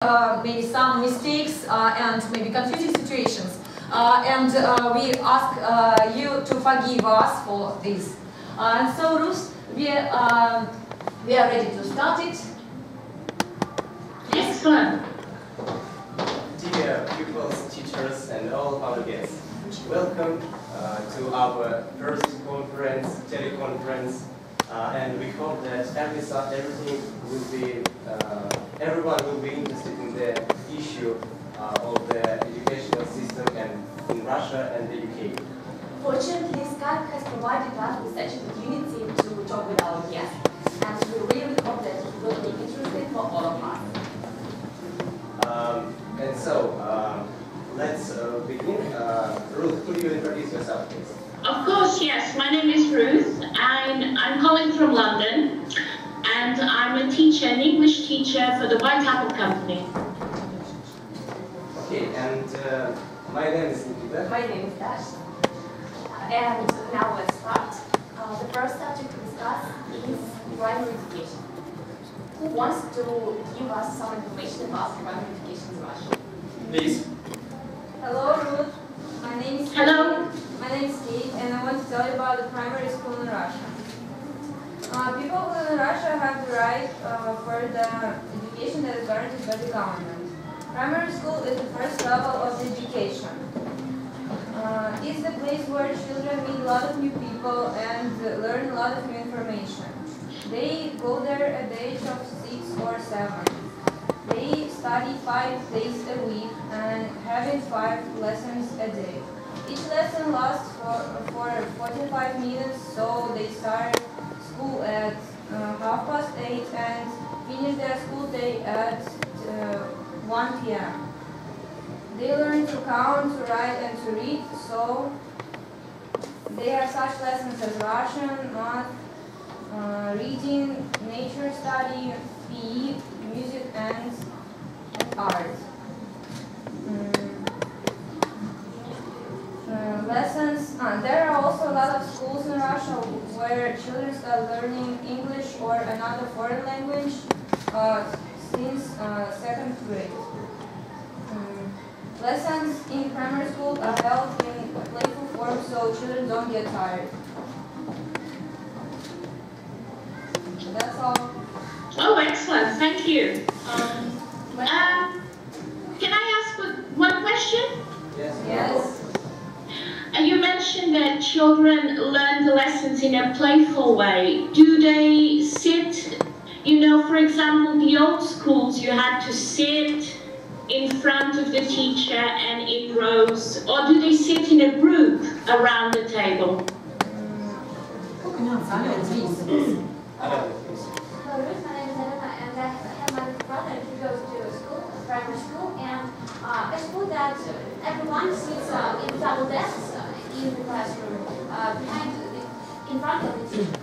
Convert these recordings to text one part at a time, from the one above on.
maybe some mistakes and maybe confusing situations. We ask you to forgive us for this. And so, Ruth, we are ready to start it. Excellent. Dear pupils, teachers, and all our guests, welcome to our first conference, teleconference, and we hope that everything will be, everyone will be interested in the issue of the educational system and in Russia and the UK. Fortunately, Skype has provided us with such an opportunity to talk with our guests, and we really hope that it will be interesting for all of us. Let's begin. Ruth, could you introduce yourself, please? Of course, yes. My name is Ruth, and I'm calling from London, and I'm a teacher, an English teacher for the White Apple Company. Okay, and my name is Nikita. My name is Dash. And now let's start. The first subject to discuss is primary education. Who wants to give us some information about primary education in Russia? Please. Hello, Ruth. My name is Hello. My name is Kate, and I want to tell you about the primary school in Russia. People who in Russia have the right for the education that is guaranteed by the government. Primary school is the first level of the education. It's the place where children meet a lot of new people and learn a lot of new information. They go there at the age of 6 or 7. They study 5 days a week and having 5 lessons a day. Each lesson lasts for 45 minutes, so they start school at 8:30 and finish their school day at 1 p.m. They learn to count, to write, and to read, so they have such lessons as Russian, math, reading, nature study, PE, music, and art. There are also a lot of schools in Russia where children start learning English or another foreign language since 2nd grade. Lessons in primary school are held in a playful form so children don't get tired. That's all. Oh, excellent. Thank you. Can I ask one question? Yes. Yes. You mentioned that children learn the lessons in a playful way. Do they sit, for example, the old schools, you had to sit in front of the teacher and in rows, or do they sit in a group around the table? Hello, Ruth, my name is Elena, and I have my brother who goes to school, primary school, and a school that everyone sits in double desks in the classroom, in front of the teacher.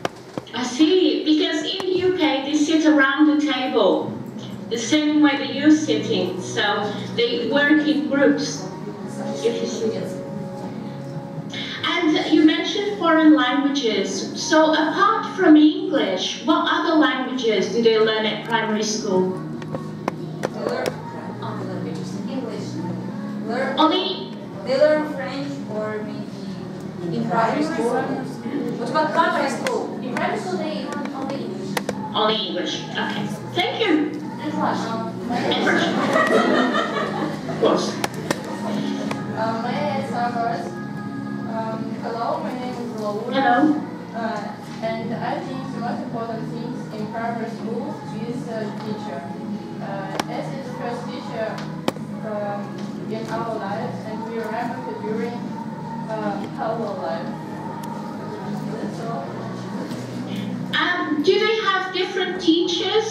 I see, because in the UK they sit around the table, the same way that you're sitting, so they work in groups, if you see it. And you mentioned foreign languages, so apart from English, what other languages do they learn at primary school? They learn only languages. English. They learn French or maybe in primary school. What about primary school? In primary school, they learn only English. Only English, okay. Thank you. And Russian. And Russian. Of course. May I start first? Hello, my name is Laura. Hello. And I think the most important thing in primary school is the teacher. As is the first teacher in our lives, and we remember during our life. That's all. Do they have different teachers?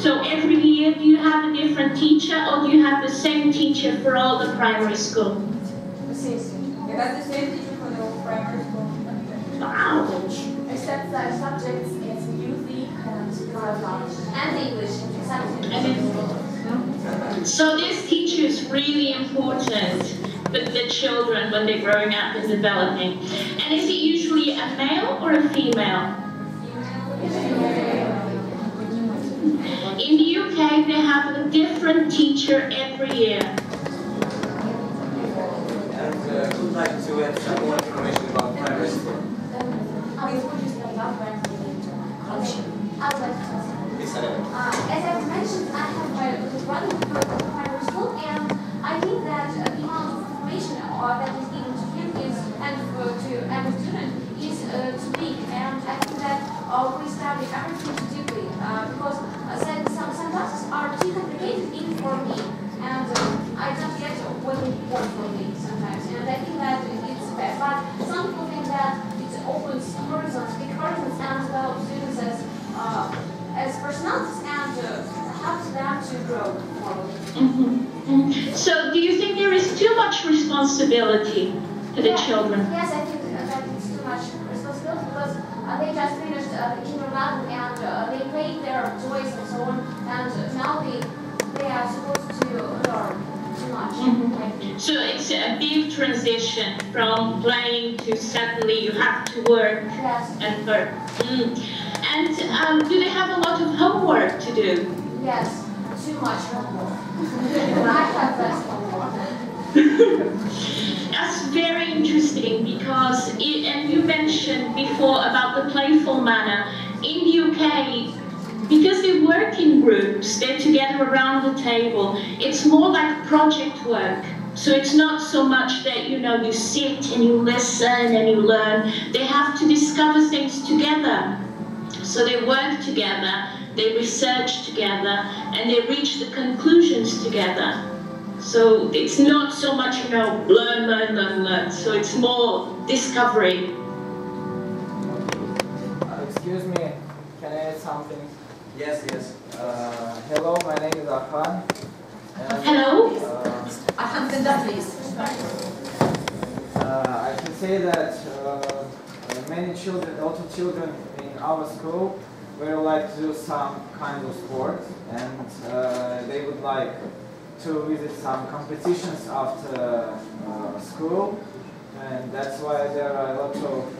So every year do you have a different teacher, or do you have the same teacher for all the primary school? The same. You have the same teacher for the whole primary school. Wow. Except the subjects is music and English. So this teacher is really important for the children when they're growing up and developing. And is it usually a male or a female? In the UK, UK, they have a different teacher every year. And I would like to add some more information about primary school. As I've mentioned, I have my brother who goes to primary school, and I think that the amount of information that is given to him is, and to every student is too big. And I think that we study everything too deeply because some classes are too complicated even for me, and I don't get what they want from me sometimes. And I think that it's bad. But some people think that it opens horizons, big horizons, and develops students as personalities and helps them to grow morally. So do you think there is too much responsibility for the children? Yes, I think that it's too much responsibility because they just finished kindergarten and they played their toys and so on, and now they are supposed to learn too much. So it's a big transition from playing to suddenly you have to work and work. And do they have a lot of homework to do? Yes, too much homework. I have less homework. That's very interesting because, and you mentioned before about the playful manner. In the UK, because they work in groups, they're together around the table, it's more like project work. So it's not so much that, you know, you sit and you listen and you learn. They have to discover things together. So they work together, they research together, and they reach the conclusions together. So it's not so much, you know, learn. So it's more discovery. Excuse me, can I add something? Yes. Hello, my name is Arhan. Hello? I can say that many children, a lot of children in our school would like to do some kind of sport, and they would like to visit some competitions after school, and that's why there are a lot of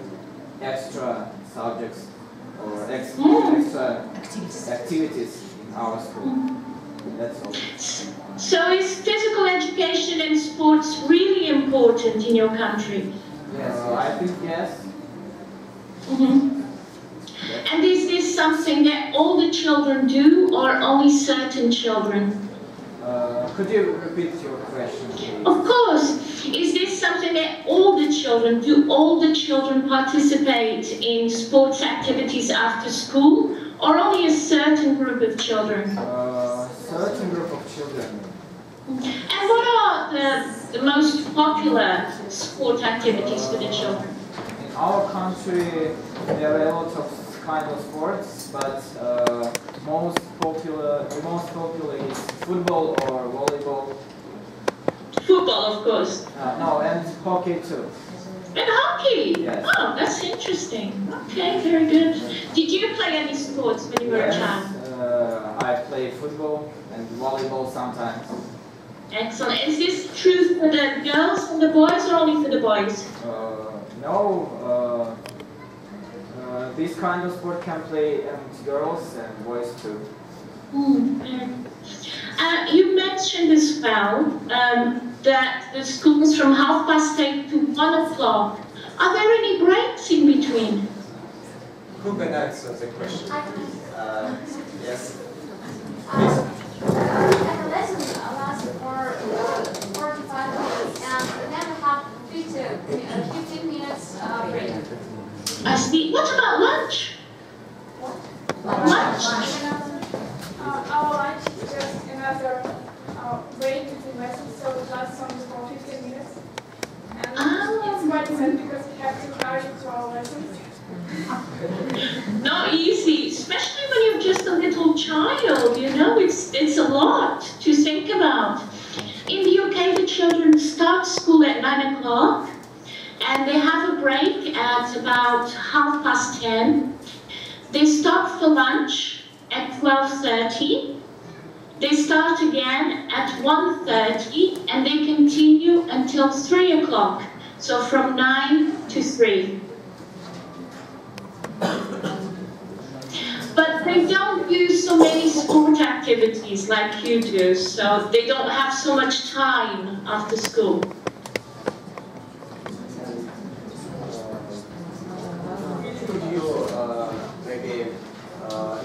extra subjects or extra activities in our school. That's all. So is physical education and sports really important in your country? Yes, I think yes. And is this something that all the children do or only certain children? Could you repeat your question, please? Of course. Is this something that all the children do? All the children participate in sports activities after school, or only a certain group of children? Certain group of children. And what are the most popular sport activities for the children? In our country, there are a lot of kind of sports, but the most popular is football or volleyball. Football, of course. No, and hockey too. And hockey? Yes. Oh, that's interesting. Okay, very good. Did you play any sports when you were a child? I play football and volleyball sometimes. Excellent. Is this true for the girls and the boys, or only for the boys? No, this kind of sport can play girls and boys too. You mentioned as well that the school's from 8:30 to 1 o'clock. Are there any breaks in between? Who can answer the question? Yes. And the lesson lasts for 45 minutes, and then we have 15 minutes break. I see. What about lunch? Lunch? Our lunch is just another break between lessons, so it lasts only for 15 minutes. And it's quite sad because we have to hurry to our lessons. Not easy, especially when you're just a little child, you know, it's a lot to think about. In the UK, the children start school at 9 o'clock and they have a break at about 10:30. They stop for lunch at 12:30. They start again at 1:30 and they continue until 3 o'clock. So from 9 to 3. but they don't do so many sport activities like you do, so they don't have so much time after school. Could you maybe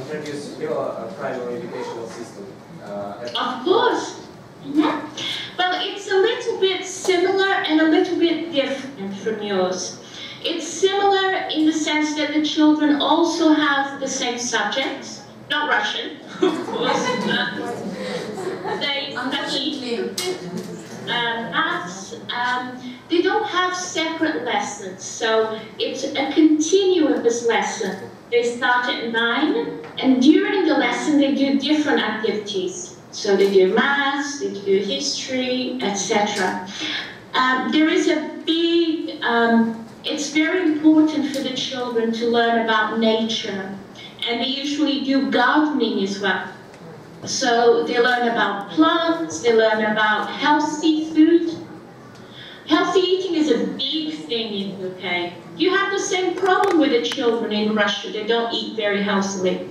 introduce your primary educational system? Of course. Well, it's a little bit similar and a little bit different from yours. It's similar in the sense that the children also have the same subjects, not Russian, of course. They study maths. They don't have separate lessons, so it's a continuous lesson. They start at 9, and during the lesson they do different activities. So they do maths, they do history, etc. There is a big, it's very important for the children to learn about nature, and they usually do gardening as well. So they learn about plants, they learn about healthy food. Healthy eating is a big thing in the UK. You have the same problem with the children in Russia. They don't eat very healthily.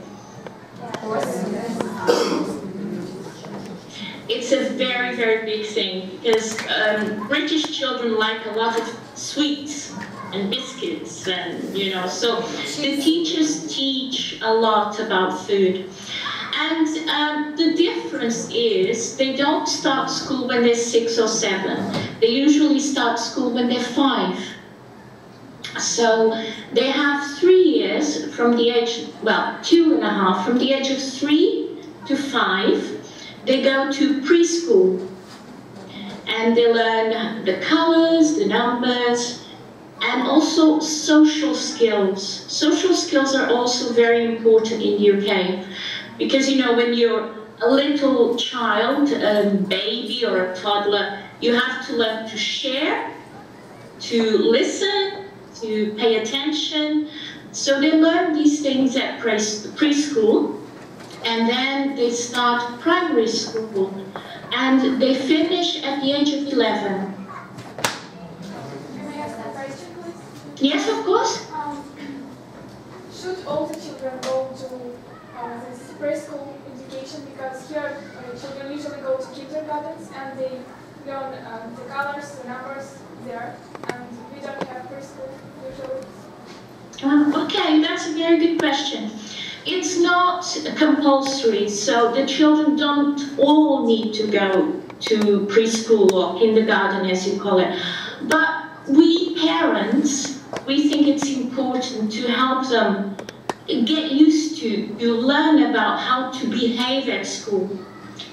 It's a very, very big thing because British children like a lot of sweets and biscuits, and so the teachers teach a lot about food. And the difference is they don't start school when they're 6 or 7. They usually start school when they're 5. So they have 3 years from the age, well, 2.5, from the age of 3 to 5. They go to preschool and they learn the colors, the numbers, and also social skills. Social skills are also very important in the UK because, when you're a little child, a baby or a toddler, you have to learn to share, to listen, to pay attention. So they learn these things at preschool. And then they start primary school, and they finish at the age of 11. Can I ask a question, please? Yes, of course. Should all the children go to this preschool education? Because here children usually go to kindergartens and they learn the colors, the numbers there, and we don't have preschool usually. Okay, that's a very good question. It's not compulsory, so the children don't all need to go to preschool or kindergarten, as you call it. But we parents, we think it's important to help them get used to learn about how to behave at school.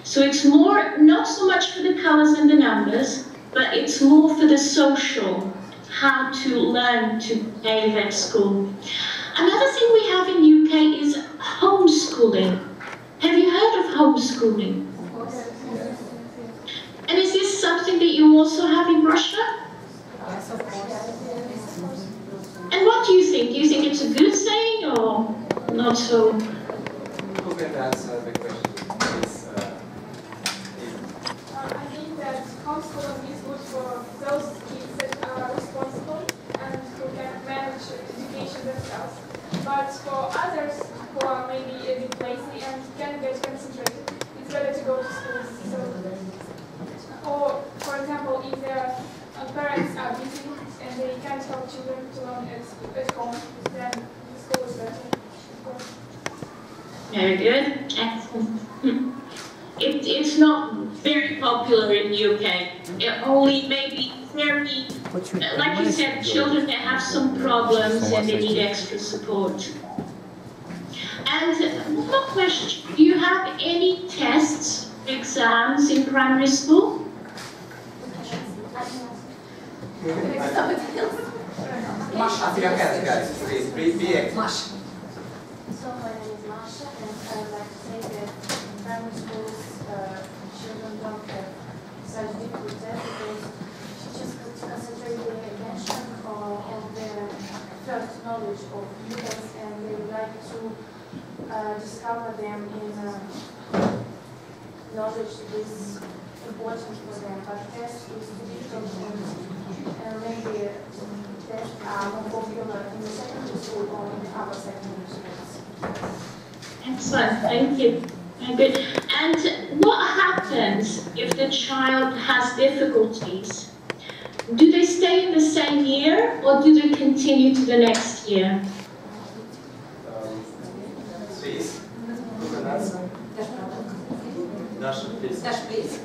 So it's more, not so much for the colors and the numbers, but it's more for the social, how to learn to behave at school. Another thing we have in the UK is homeschooling. Have you heard of homeschooling? And is this something that you also have in Russia? Yes, of course. And what do you think? Do you think it's a good thing or not so? Who can answer the question? Please, I think that homeschooling is good for those kids that are responsible and who can manage education themselves. But for others who are maybe a bit lazy and can't get concentrated, it's better to go to schools. So, or, for example, if their parents are busy and they can't help children to learn at home, then the school is better. Very good. Excellent. It's not very popular in the UK. It only maybe very, like you said, children that have some problems and they need extra support. And one more question. Do you have any tests, exams in primary school? Masha, guys, please, be active. So my name is Masha, and I would like to say that in primary schools, children don't have such difficult tests because teachers concentrate their attention on their first knowledge of humans, and they would like to discover them in knowledge that is important for them. But tests is too difficult, and maybe tests are more popular in the secondary school or in other secondary schools. Excellent, thank you. Very good. And what happens if the child has difficulties? Do they stay in the same year or do they continue to the next year? Please. Dasha, please. Dasha, please.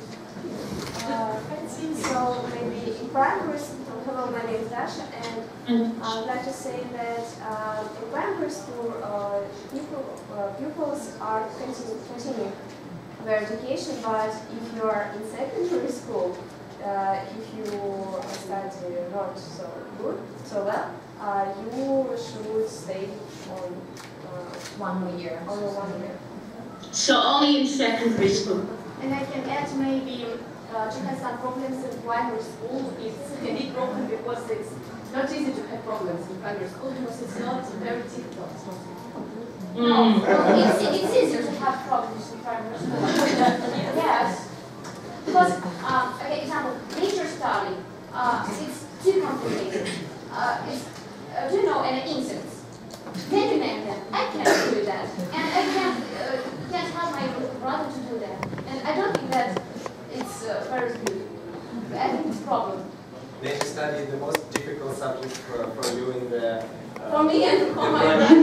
I think so. Maybe in primary school. Hello, my name is Dasha, and I would like to say that in primary school, pupils are continuing their education, but if you are in secondary school, if you study not so good, so well, you should stay on 1 more year. only 1 year. So only in secondary school? And I can add maybe to have some problems in primary school. It's a big problem because it's not easy to have problems in primary school because it's not very difficult. No, it's easier to have problems in primary school. Yes. Because, okay, example, nature study, it's too complicated. Do you know any insects? Can you name them? I can't do that. And I can't help my brother to do that. And I don't think that it's very good. I think it's a problem. Nature study is the most difficult subject for you in the... for me and for my brother.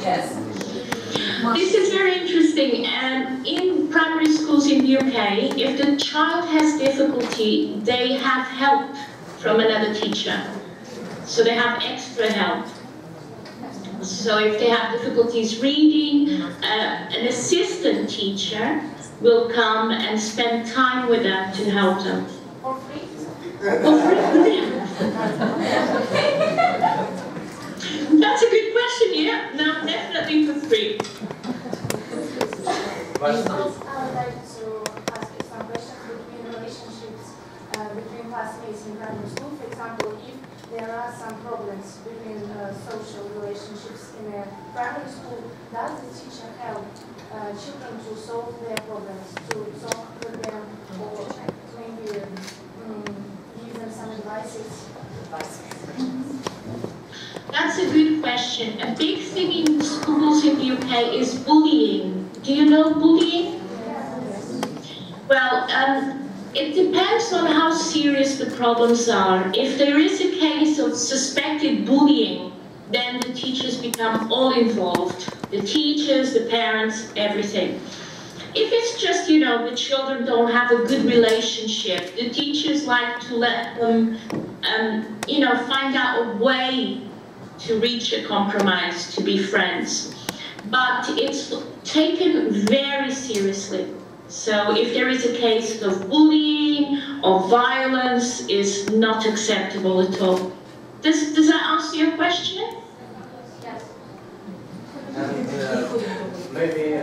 Yes. This is very interesting. In primary schools in the UK, if the child has difficulty, they have help from another teacher. So they have extra help. So if they have difficulties reading, an assistant teacher will come and spend time with them to help them. For free? For free? That's a good question, yeah? No, definitely for free. I would like to ask you some questions between relationships between classmates in primary school. For example, if there are some problems between social relationships in a primary school, does the teacher help children to solve their problems, to talk with them, or maybe give them some advices? That's a good question. A big thing in schools in the UK is bullying. Do you know bullying? Well, it depends on how serious the problems are. If there is a case of suspected bullying, then the teachers become all involved. The teachers, the parents, everything. If it's just, the children don't have a good relationship, the teachers like to let them, find out a way to reach a compromise, to be friends. But it's taken very seriously. So if there is a case of bullying or violence, is not acceptable at all. Does that answer your question? Yes. And maybe,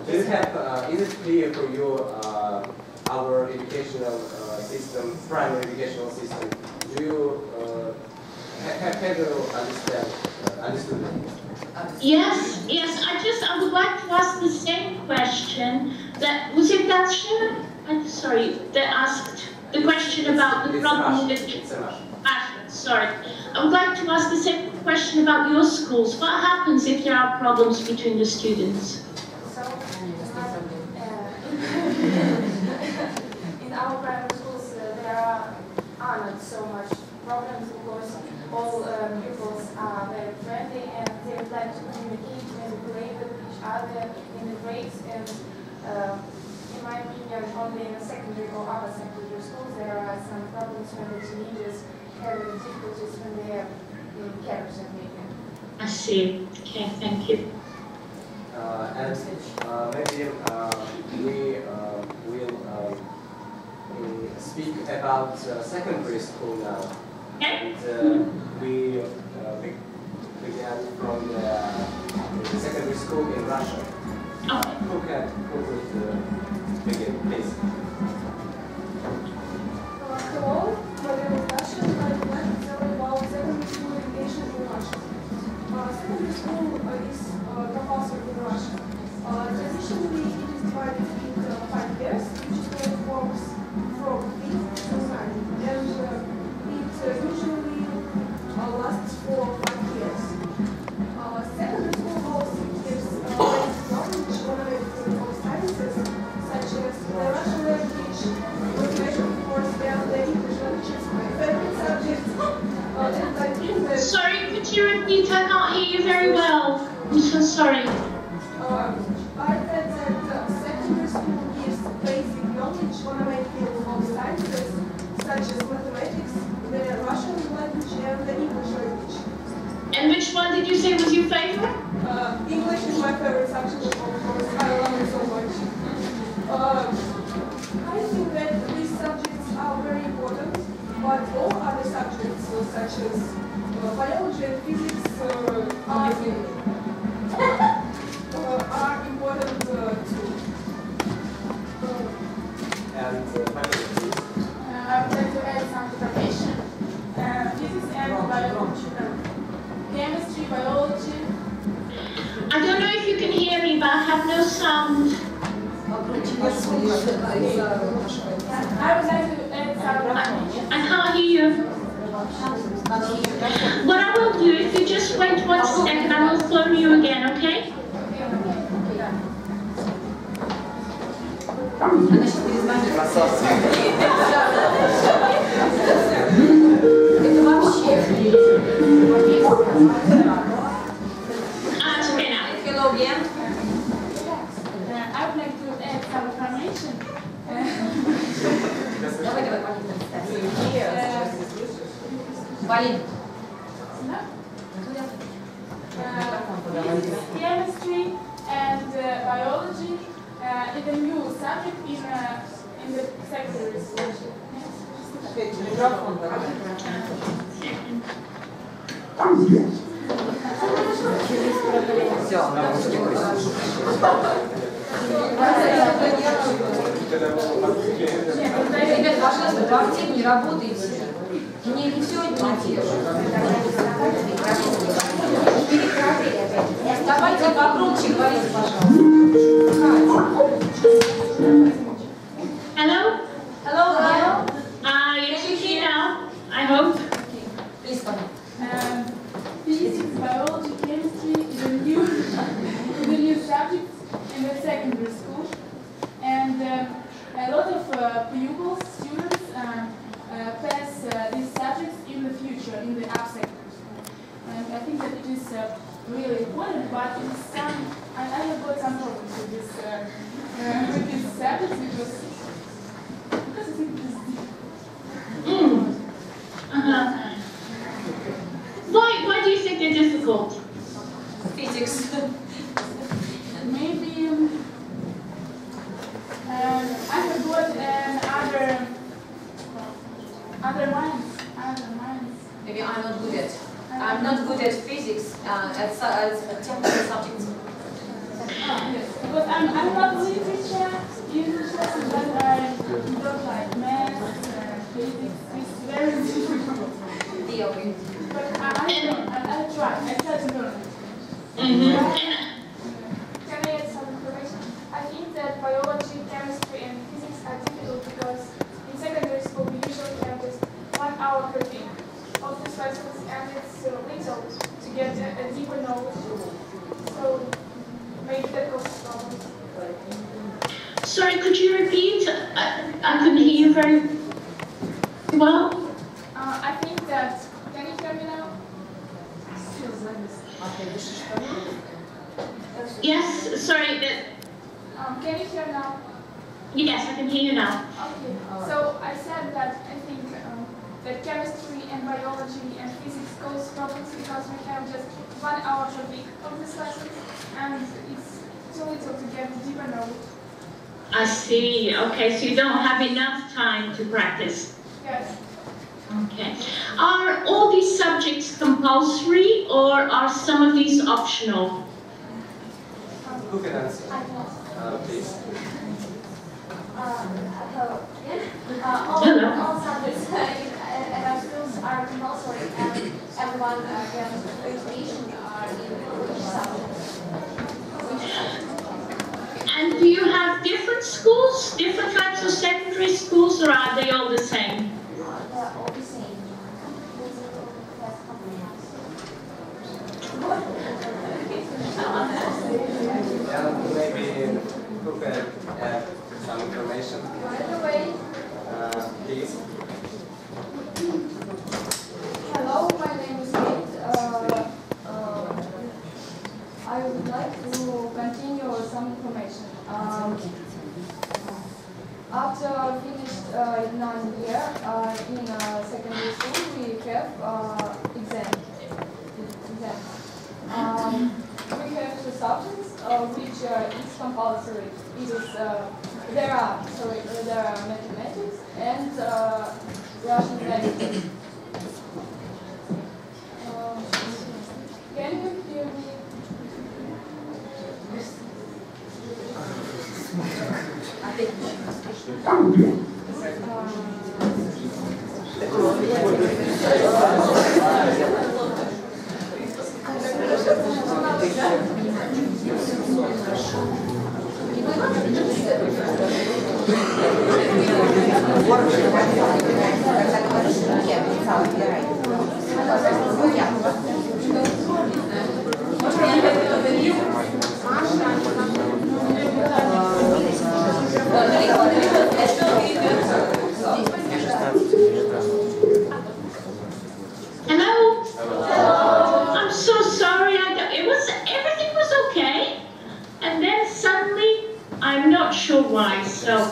do you have, is it clear for you our educational system, primary educational system? Do you have you understood it? Yes. I would like to ask the same question that, was it Dasha? I'm sorry, that asked the question about the problem with sorry. I would like to ask the same question about your schools. What happens if there are problems between the students? So, in our primary schools, there are not so much problems because all pupils are very friendly and they would like to communicate and play with each other in the breaks. And in my opinion, only in the secondary or upper secondary schools there are some problems when the teenagers have difficulties when they are in character making. I see. Okay, thank you. And maybe we will speak about secondary school now. Okay. And we began from the secondary school in Russia. Okay. Who would begin, please? Hello, my name is Dasha, and I would like to tell you about secondary school education in Russia. Secondary school is compulsory in Russia. Traditionally, it is divided into 5 years, which works from 5th to 9th, and it usually lasts for 5 years. Secondary school goes 6 years motivation, of course, and the English language is my favorite subject. And I think that Sorry, could you repeat? I can't hear you very well. I'm so sorry. I read that secondary school gives basic knowledge on a main field of sciences, such as mathematics, the Russian language, and the English language. And which one did you say was your favorite? English is my favorite subject, of course. I love it so much. I think that these subjects are very important, but all other subjects, such as biology and physics, are important too. And I would like to add some information. Physics and biology. Chemistry, biology. I don't know if you can hear me, but I have no sound. I would like to add some information. I can't hear you. What I will do, if you just wait 1 second, I will phone you again, okay? Hello again. I would like to add some information. Полин. Chemistry and biology is a new subject in the secondary school. Ребят, пожалуйста, поактивнее работайте. Мне не все имитирует. Давайте погромче говорите, пожалуйста. Hello? Hello, hello. Yes, you hear now, I hope. Please come. Physics, biology, chemistry is a new subject in the secondary school, and a lot of pupils, students, pass these subjects in the future, in the up-secondary school. And I think that it is really important, but it is I have got some problems with this subject because I think it is difficult. Why do you think they're difficult? Physics. Maybe I have got other minds. Maybe I'm not good at physics at technical subjects. Yes, because I'm not literature, English lessons, but I don't like math, physics. It's very difficult. But I try to learn. Can I add some information? I think that biology, chemistry, and physics are difficult because in secondary school we usually have just 1 hour per week of these lessons, and it's little to get a deeper knowledge. So maybe that causes problems. Sorry, could you repeat? I couldn't hear you very well. I think that, can you hear me now? Yes, sorry. Can you hear now? Yes, I can hear you now. Okay. So I said that I think that chemistry and biology and physics cause problems because we have just 1 hour per week of this lesson, and it's too little to get deeper knowledge. I see. Okay, so you don't have enough time to practice. Yes. Okay. Are all these subjects compulsory or are some of these optional? who can answer? Please. All subjects in our schools are compulsory, and everyone gets education in which subject. And do you have different schools, different types of secondary schools, or are they all the same? They're all the same. And maybe who can add some information? By the way, After finished 9 year in secondary school, we have exams. We have 2 subjects which is compulsory. It is there are mathematics and Russian language. Can you hear me? Hello? I'm so sorry. Everything was okay. And then suddenly, I'm not sure why. So,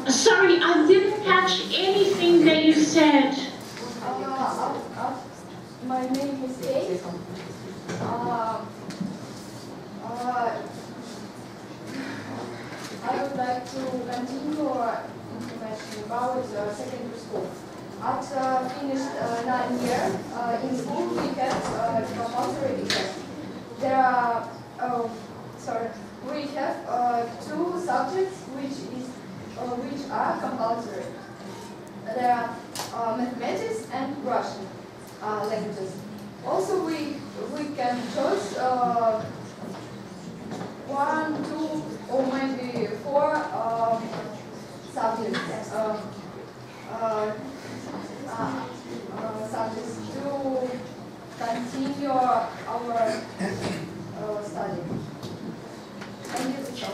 sorry, I didn't catch anything that you said. My name is Kate. I would like to continue information about secondary school. After finished 9 years in school, we have compulsory exam. There are, we have 2 subjects which are compulsory. There are mathematics and Russian languages. Also, we can choose 1, 2, or maybe 4 subjects. Subjects to continue our study. Thank you.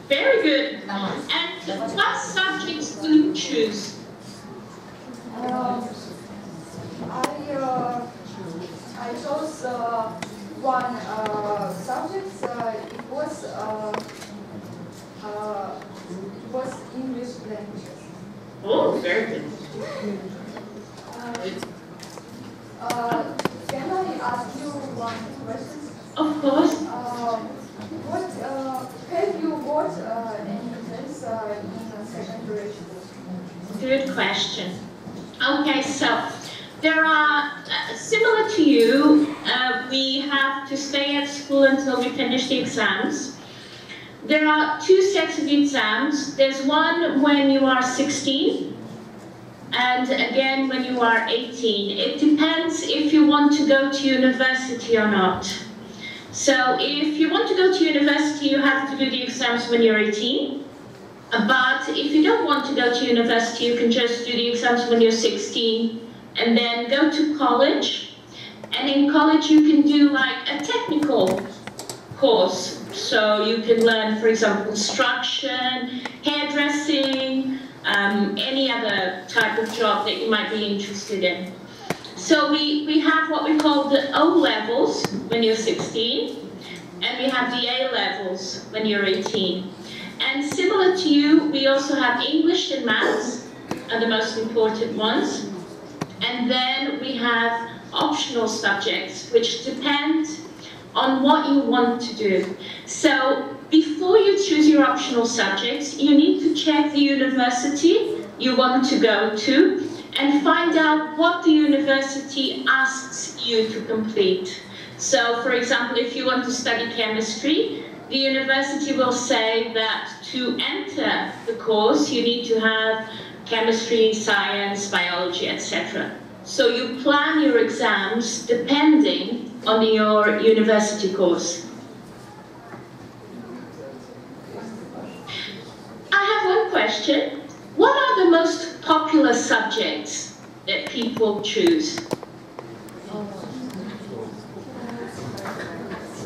Very good. And what subjects do you choose? I chose 1 subject. It was English language. Oh, very good. Can I ask you 1 question? Of course. Have you got any friends in secondary school? Good question. Okay, so there are, similar to you, we have to stay at school until we finish the exams. There are 2 sets of exams. There's one when you are 16, and again when you are 18. It depends if you want to go to university or not. So if you want to go to university, you have to do the exams when you're 18. But if you don't want to go to university, you can just do the exams when you're 16 and then go to college. And in college, you can do like a technical course. So you can learn, for example, construction, hairdressing, any other type of job that you might be interested in. So we have what we call the O levels when you're 16, and we have the A levels when you're 18. And similar to you, we also have English and maths are the most important ones. And then we have optional subjects, which depend on what you want to do. So before you choose your optional subjects, you need to check the university you want to go to and find out what the university asks you to complete. So for example, if you want to study chemistry, the university will say that to enter the course, you need to have chemistry, science, biology, etc. So you plan your exams depending on your university course. I have one question. What are the most popular subjects that people choose?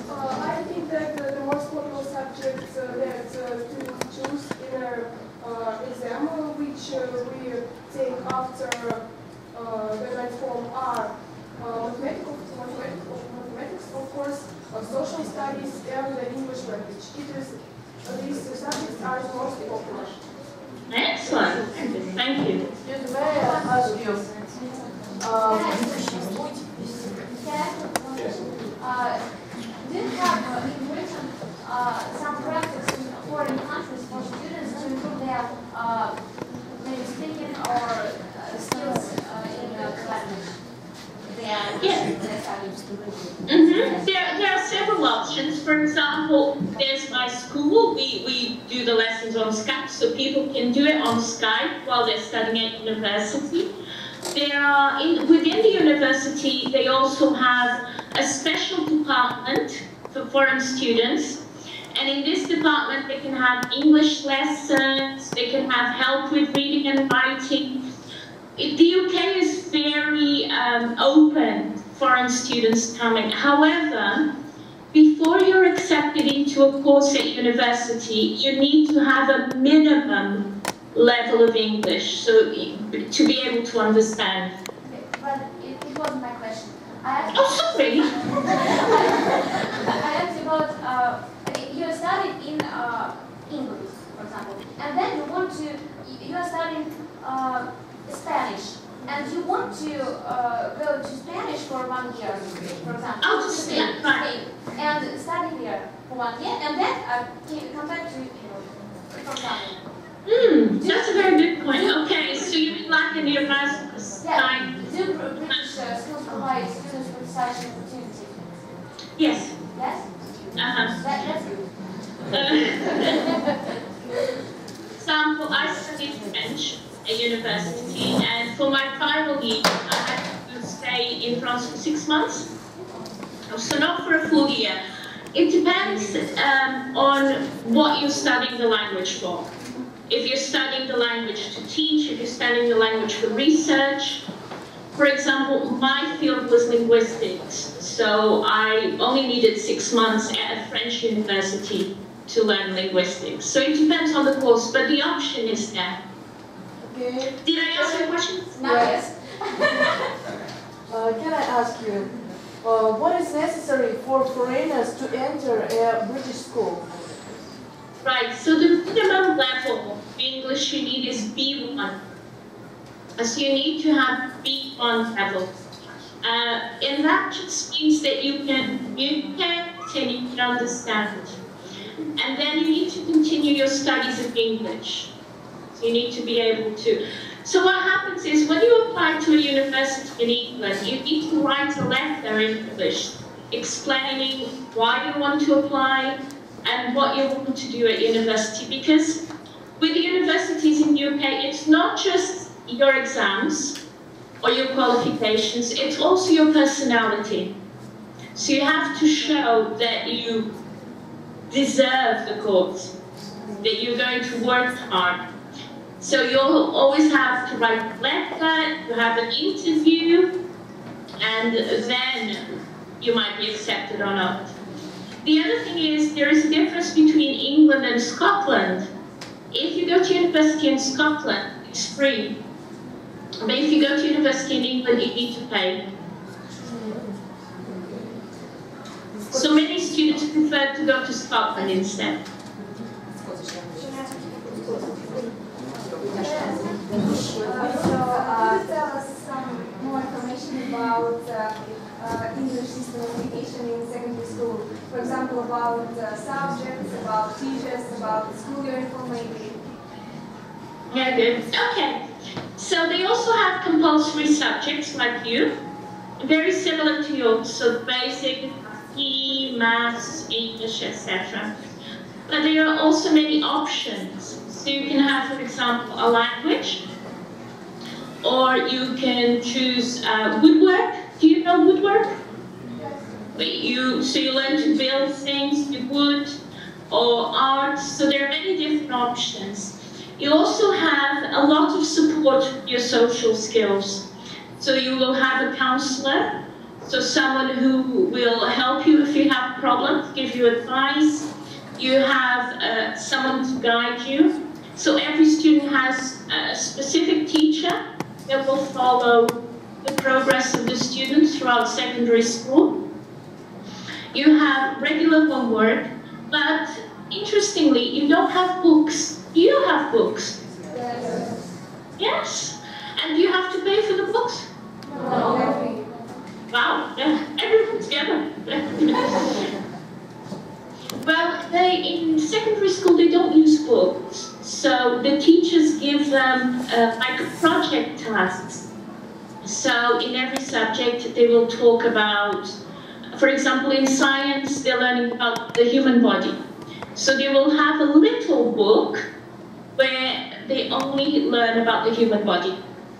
I think that the most popular subjects that students choose in an exam, which we take after the ninth form, are mathematics, of course, social studies, and the English language. These subjects are Skype, so people can do it on Skype while they're studying at university. There are, within the university, they also have a special department for foreign students. And in this department, they can have English lessons, they can have help with reading and writing. The UK is very open, foreign students coming. However, before you're accepted into a course at university, you need to have a minimum level of English, so to be able to understand. Okay, but it wasn't my question. Oh, sorry. I asked about, you studied in English, for example, and then you are studying Spanish, and you want to go to Spanish for 1 year, for example, to Spain, right. and study here for 1 year, and then come back to Europe, for example. That's a very good point. Okay, so you would like an Erasmus? Yeah, do British schools provide students with such an opportunity? Yes. Yes? That's good. Example, I studied French at university, and for my final year, I had to stay in France for 6 months. So not for a full year. It depends on what you're studying the language for. If you're studying the language to teach, if you're studying the language for research. For example, my field was linguistics, so I only needed 6 months at a French university to learn linguistics. So it depends on the course, but the option is there. Okay. Did I answer your question? Yes. Can I ask you, what is necessary for foreigners to enter a British school? Right, so the minimum level of English you need is B1. So you need to have B1 level. And that just means that you can communicate and you can understand. And then you need to continue your studies of English. So you need to be able to. So what happens is when you apply to a university in England, you need to write a letter in English explaining why you want to apply and what you want to do at university. Because with the universities in the UK, it's not just your exams or your qualifications, it's also your personality. So you have to show that you deserve the course, that you're going to work hard. So you'll always have to write a letter, you have an interview, and then you might be accepted or not. The other thing is, there is a difference between England and Scotland. If you go to university in Scotland, it's free. But if you go to university in England, you need to pay. So many students prefer to go to Scotland instead. Could you tell us some more information about English system education in secondary school? For example, about subjects, about teachers, about school uniform maybe? Yeah, good. Okay. So they also have compulsory subjects like you, very similar to yours. So basic, PE, maths, English, etc. But there are also many options. So you can have, for example, a language, or you can choose woodwork. Do you know woodwork? So you learn to build things with wood, or art. So there are many different options. You also have a lot of support for your social skills. So you will have a counselor, so someone who will help you if you have problems, give you advice. You have someone to guide you. So every student has a specific teacher that will follow the progress of the students throughout secondary school. You have regular homework, but interestingly, you don't have books. You have books. Yes. Yes. And do you have to pay for the books? No. Wow, everyone's together. Well, in secondary school, they don't use books. So the teachers give them like project tasks. So in every subject, they will talk about, for example, in science, they're learning about the human body. So they will have a little book where they only learn about the human body.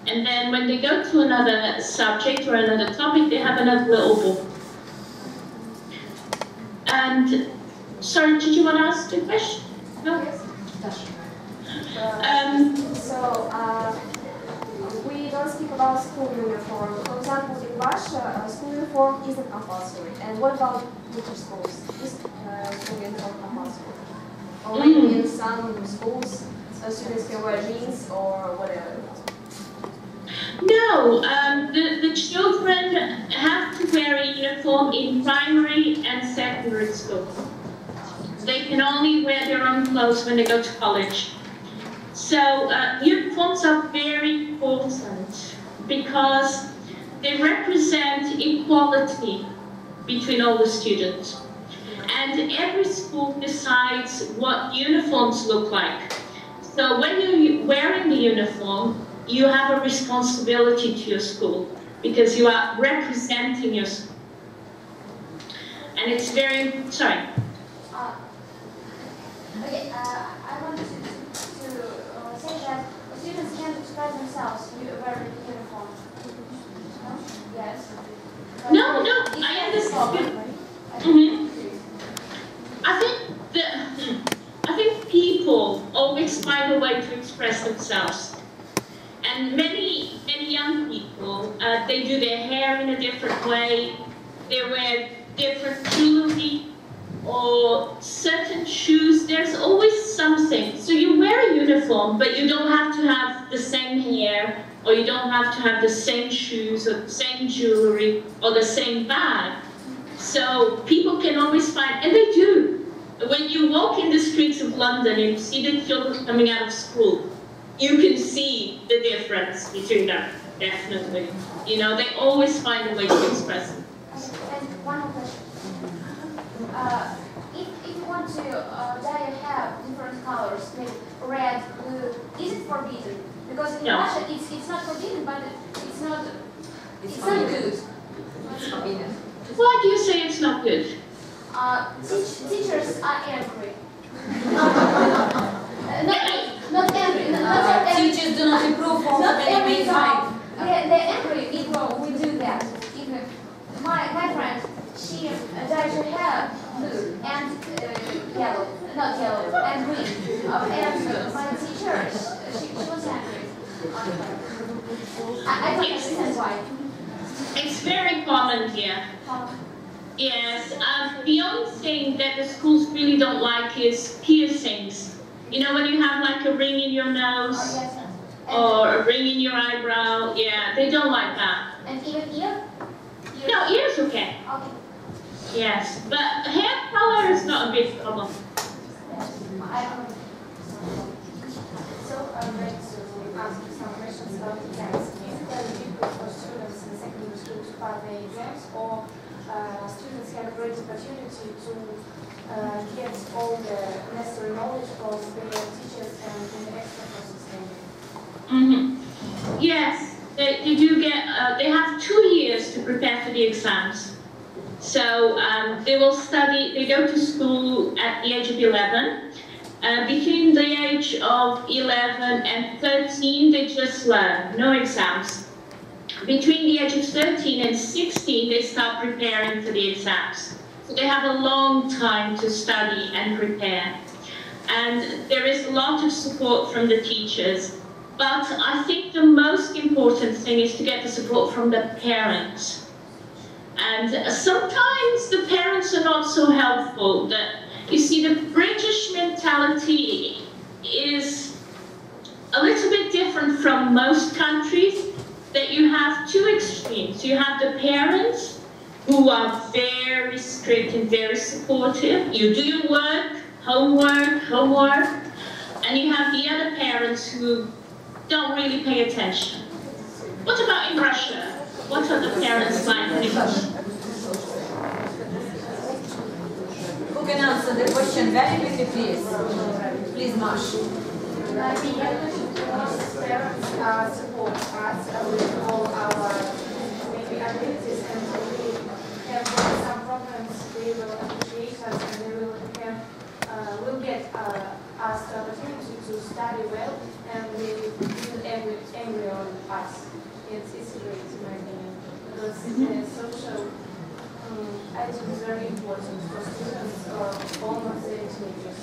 And then when they go to another subject or another topic, they have another little book. And, sorry, did you want to ask the question? No? We don't speak about school uniform. For example, in Russia, school uniform isn't compulsory. And what about British schools? Is school uniform compulsory? Or maybe in some schools, students can wear jeans or whatever. No, the children have to wear a uniform in primary and secondary school. They can only wear their own clothes when they go to college. So uniforms are very important because they represent equality between all the students. And every school decides what uniforms look like. So when you're wearing the uniform, you have a responsibility to your school because you are representing your school. And it's very, sorry. Okay, I wanted to say that students can express themselves wearing uniform. No? Yes. No, I understand. I think people always find a way to express themselves. And many young people, they do their hair in a different way, they wear different jewelry or certain shoes. There's always something. So you wear a uniform, but you don't have to have the same hair, or you don't have to have the same shoes or the same jewelry or the same bag. So people can always find, and they do. When you walk in the streets of London and you see the children coming out of school, you can see the difference between them, definitely. You know, they always find a way to express it. And one more question. If you want to dye your hair different colors, like red, blue, is it forbidden? Because in Russia it's not forbidden, but it's not good. It's forbidden. Why do you say it's not good? Teachers are angry. Not angry. Teachers do not improve on Not every the time. They're angry if we do that. If my friend, she dyed her hair blue and yellow, not yellow, and green. And my teacher, she was angry. I don't understand why. It's very common here. Yes, the only thing that the schools really don't like is piercings. You know, when you have like a ring in your nose or a ring in your eyebrow, yeah, they don't like that. And even ear? No, ear's okay. Okay. Yes, but hair color is not a big problem. So I'm going to ask you some questions about exams. Is it very difficult for students in secondary school to pass their exams, or students have a great opportunity to get all the necessary knowledge from their teachers and in the extra courses? Yes, they do get, they have 2 years to prepare for the exams. So they will study, they go to school at the age of 11. Between the age of 11 and 13, they just learn, no exams. Between the age of 13 and 16, they start preparing for the exams. So they have a long time to study and prepare. And there is a lot of support from the teachers. But I think the most important thing is to get the support from the parents. And sometimes the parents are not so helpful. You see, the British mentality is a little bit different from most countries, that you have 2 extremes. You have the parents who are very strict and very supportive. You do your work, homework, and you have the other parents who don't really pay attention. What about in Russia? What are the parents like in Russia? Who can answer the question very quickly, please? Please, Mash. Parents support us with all our maybe abilities, and we have some problems. They will appreciate us, and they will get us the opportunity to study well, and they will angry on us. It's great in my opinion, because the social I think is very important for students or almost the teenagers.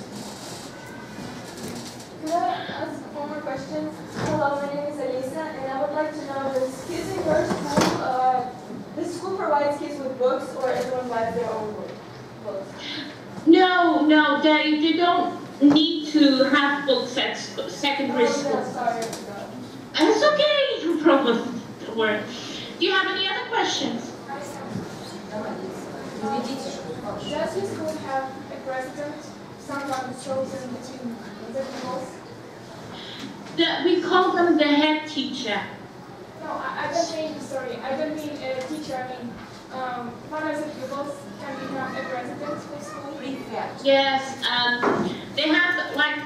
Could I ask one more question? Hello, my name is Elisa, and I would like to know, does kids in your school, the school provides kids with books, or everyone buys their own books? No, they don't need to have books at secondary school. Yeah, sorry, I forgot. It's okay, no problem. Don't worry. Do you have any other questions? Does your school have a president, someone chosen between the pupils? We call them the head teacher. No, I don't mean, sorry, I don't mean a teacher, I mean one of the pupils can become a president for school. Yes, they have like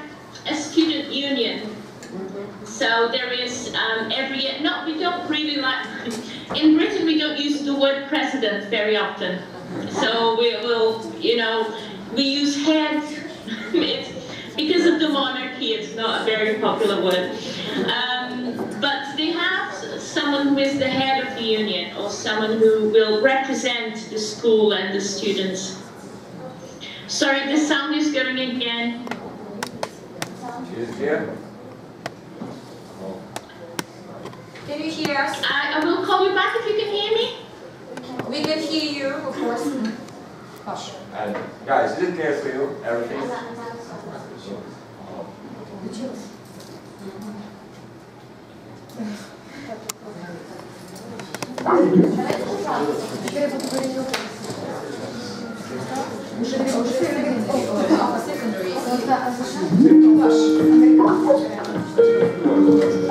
a student union. So there is every year, no, we don't really like, in Britain we don't use the word president very often. So we will, we use head. It's, because of the monarchy, it's not a very popular word. But they have someone who is the head of the union, or someone who will represent the school and the students. Sorry, the sound is going again. Is here? Can you hear us? I will call you back if you can hear me. We can hear you, of course. And guys, is it clear for you? Everything?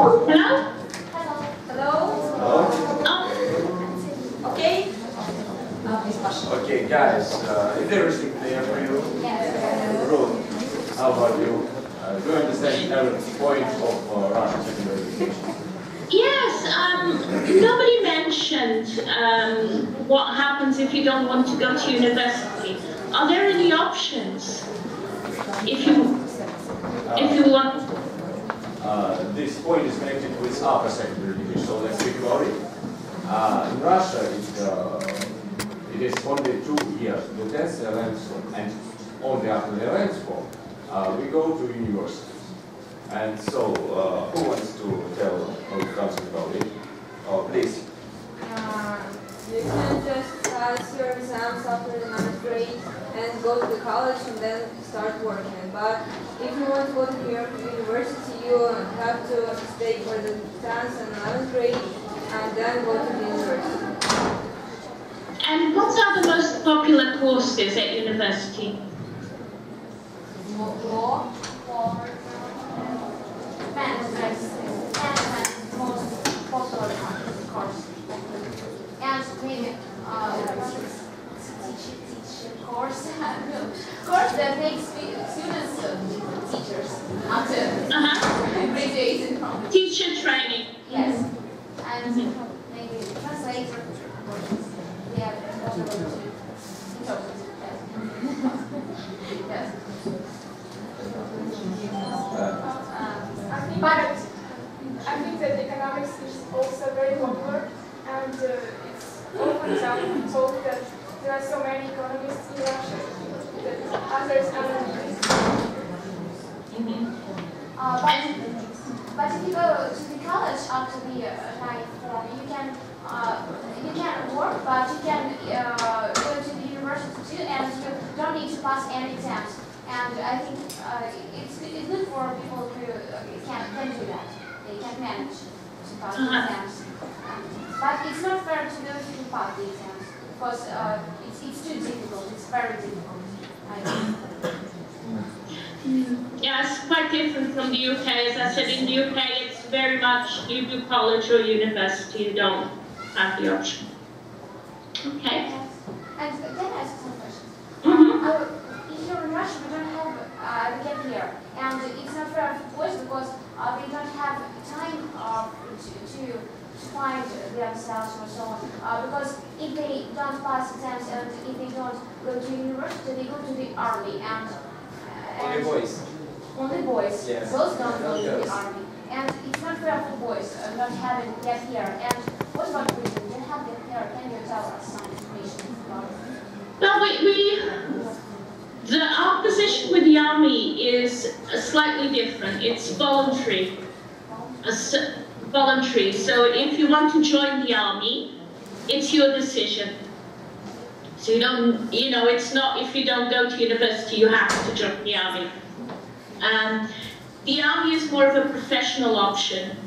Hello? Hello? Oh. Okay? Okay, guys, is everything clear for you? Yes. Ruth, how about you? Do you understand every point of Russian secondary education? Yes, nobody mentioned what happens if you don't want to go to university. Are there any options? If you want... This point is connected with upper secondary education, so let's speak about it. In Russia, it is only 2 years, the 10th, 11th, and only after the 11th form, we go to universities. And so, who wants to tell something about it? Oh, please. You can just pass your exams after the 9th grade and go to the college and then start working. But if you want to go to university, you have to stay for the 10th and 11th grade and then go to the university. And what are the most popular courses at university? Law? Management, most popular course. And maybe teach course that makes students teachers after graduating from. Teacher training. Yes, and maybe translator. Yeah, yes. I think that economics is also very popular, and it's often told that there are so many economists in Russia that others are not. But if you go to the college after the 9th form, you can work, but you can go to the university too, and you don't need to pass any exams. And I think it's good for people who can do that. They can manage to pass the exams. But it's not fair to those who pass the exams, because it's too difficult. It's very difficult, I think. Yeah, it's quite different from the UK. As I said, in the UK, it's very much you do college or university, you don't have the option. Okay. Yes. And can I ask some questions? Here in Russia, we don't have the gap year, and it's not fair for boys because they don't have time to find themselves or so on. Because if they don't pass exams and if they don't go to university, they go to the army and Only boys. only boys. Yes. Girls don't go to the Girls. army. And it's not fair for boys not having gap year. And what about women? They have gap year. Can you tell us some information about it? Well, our position with the army is slightly different. It's voluntary. Voluntary. So if you want to join the army, it's your decision. So you don't, it's not if you don't go to university, you have to join the army. The army is more of a professional option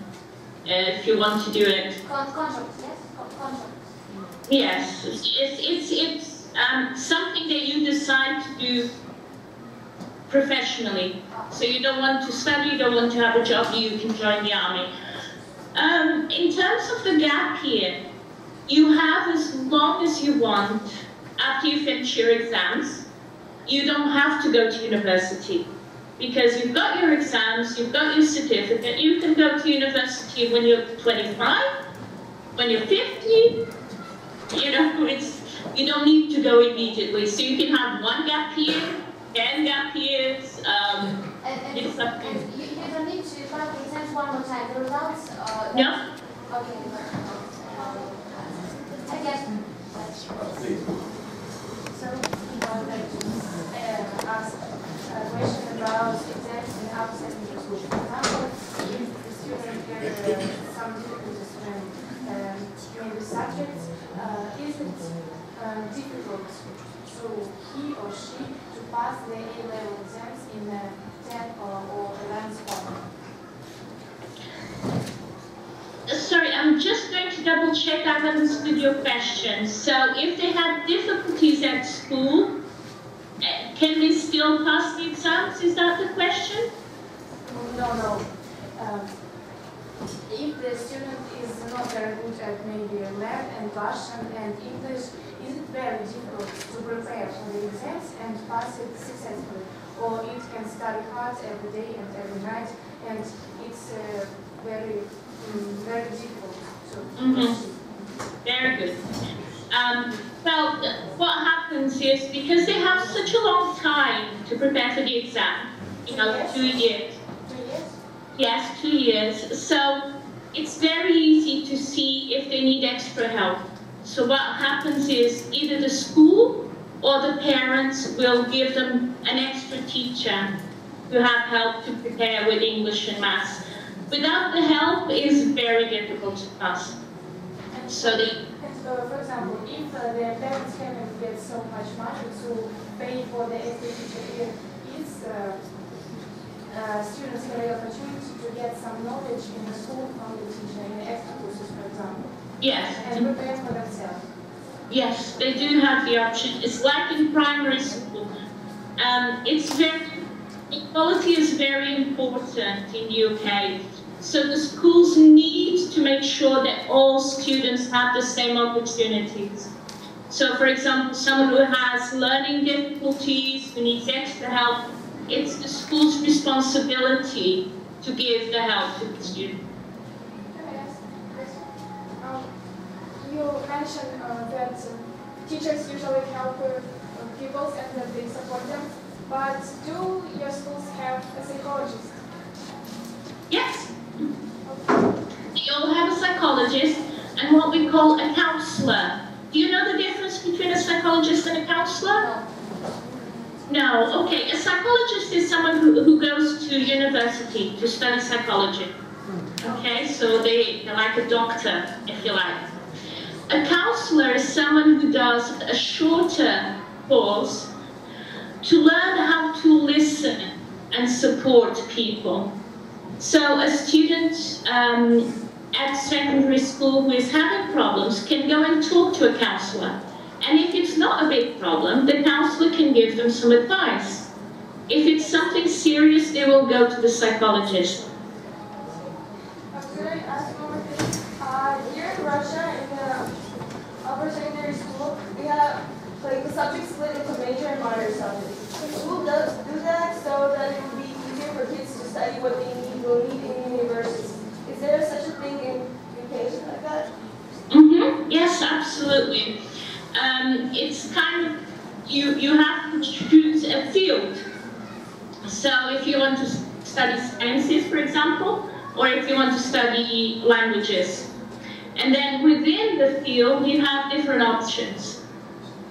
if you want to do it. Contract, yes? Contract. Yes, it's something that you decide to do professionally. So you don't want to study, you don't want to have a job, you can join the army. In terms of the gap year, you have as long as you want after you finish your exams. You don't have to go to university because you've got your exams, you've got your certificate. You can go to university when you're 25, when you're 50. You don't need to go immediately. So you can have 1 gap year, 10 gap years. It's up to you. You don't need to write the exams one more time. The results. No. Okay. I guess. Please. So, I would like to ask a question about exams in upper secondary school. For example, if the student has some difficulties when maybe subjects, is it difficult to he or she to pass the A-level exams in 10 or 11 form? Sorry, I'm just going to double check I've understood your question. So if they have difficulties at school, can they still pass the exams? Is that the question? No. If the student is not very good at maybe math and Russian and English, is it very difficult to prepare for the exams and pass it successfully? Or it can study hard every day and every night, and it's very difficult to proceed. Very good. Well, what happens is because they have such a long time to prepare for the exam, 2 years. 2 years? Yes, 2 years. So it's very easy to see if they need extra help. So what happens is either the school or the parents will give them an extra teacher to have help to prepare with English and maths. Without the help, it's very difficult to pass. So for example, if their parents cannot get so much money to pay for the extra teacher, is students have the opportunity to get some knowledge in the school from the teacher in the extra courses, for example? Yes. And prepare for themselves? Yes, they do have the option. It's like in primary school. Equality is very important in the UK. So the schools need to make sure that all students have the same opportunities. So for example, someone who has learning difficulties, who needs extra help, it's the school's responsibility to give the help to the student. You mentioned that teachers usually help pupils and that they support them, but do your schools have a psychologist? Yes. They all have a psychologist and what we call a counselor. Do you know the difference between a psychologist and a counselor? No. Okay. A psychologist is someone who goes to university to study psychology. Okay, so they're like a doctor, if you like. A counselor is someone who does a shorter course to learn how to listen and support people. So a student at secondary school who is having problems can go and talk to a counselor. And if it's not a big problem, the counselor can give them some advice. If it's something serious, they will go to the psychologist. Could I ask one more thing? Here in Russia, in the upper secondary school, we have like the subjects split into major and minor subjects. The school does do that so that it would be easier for kids to study what they will need in universities. Is there such a thing in education like that? Yes, absolutely. It's kind of, you have to choose a field. So if you want to or if you want to study languages. And then within the field, you have different options.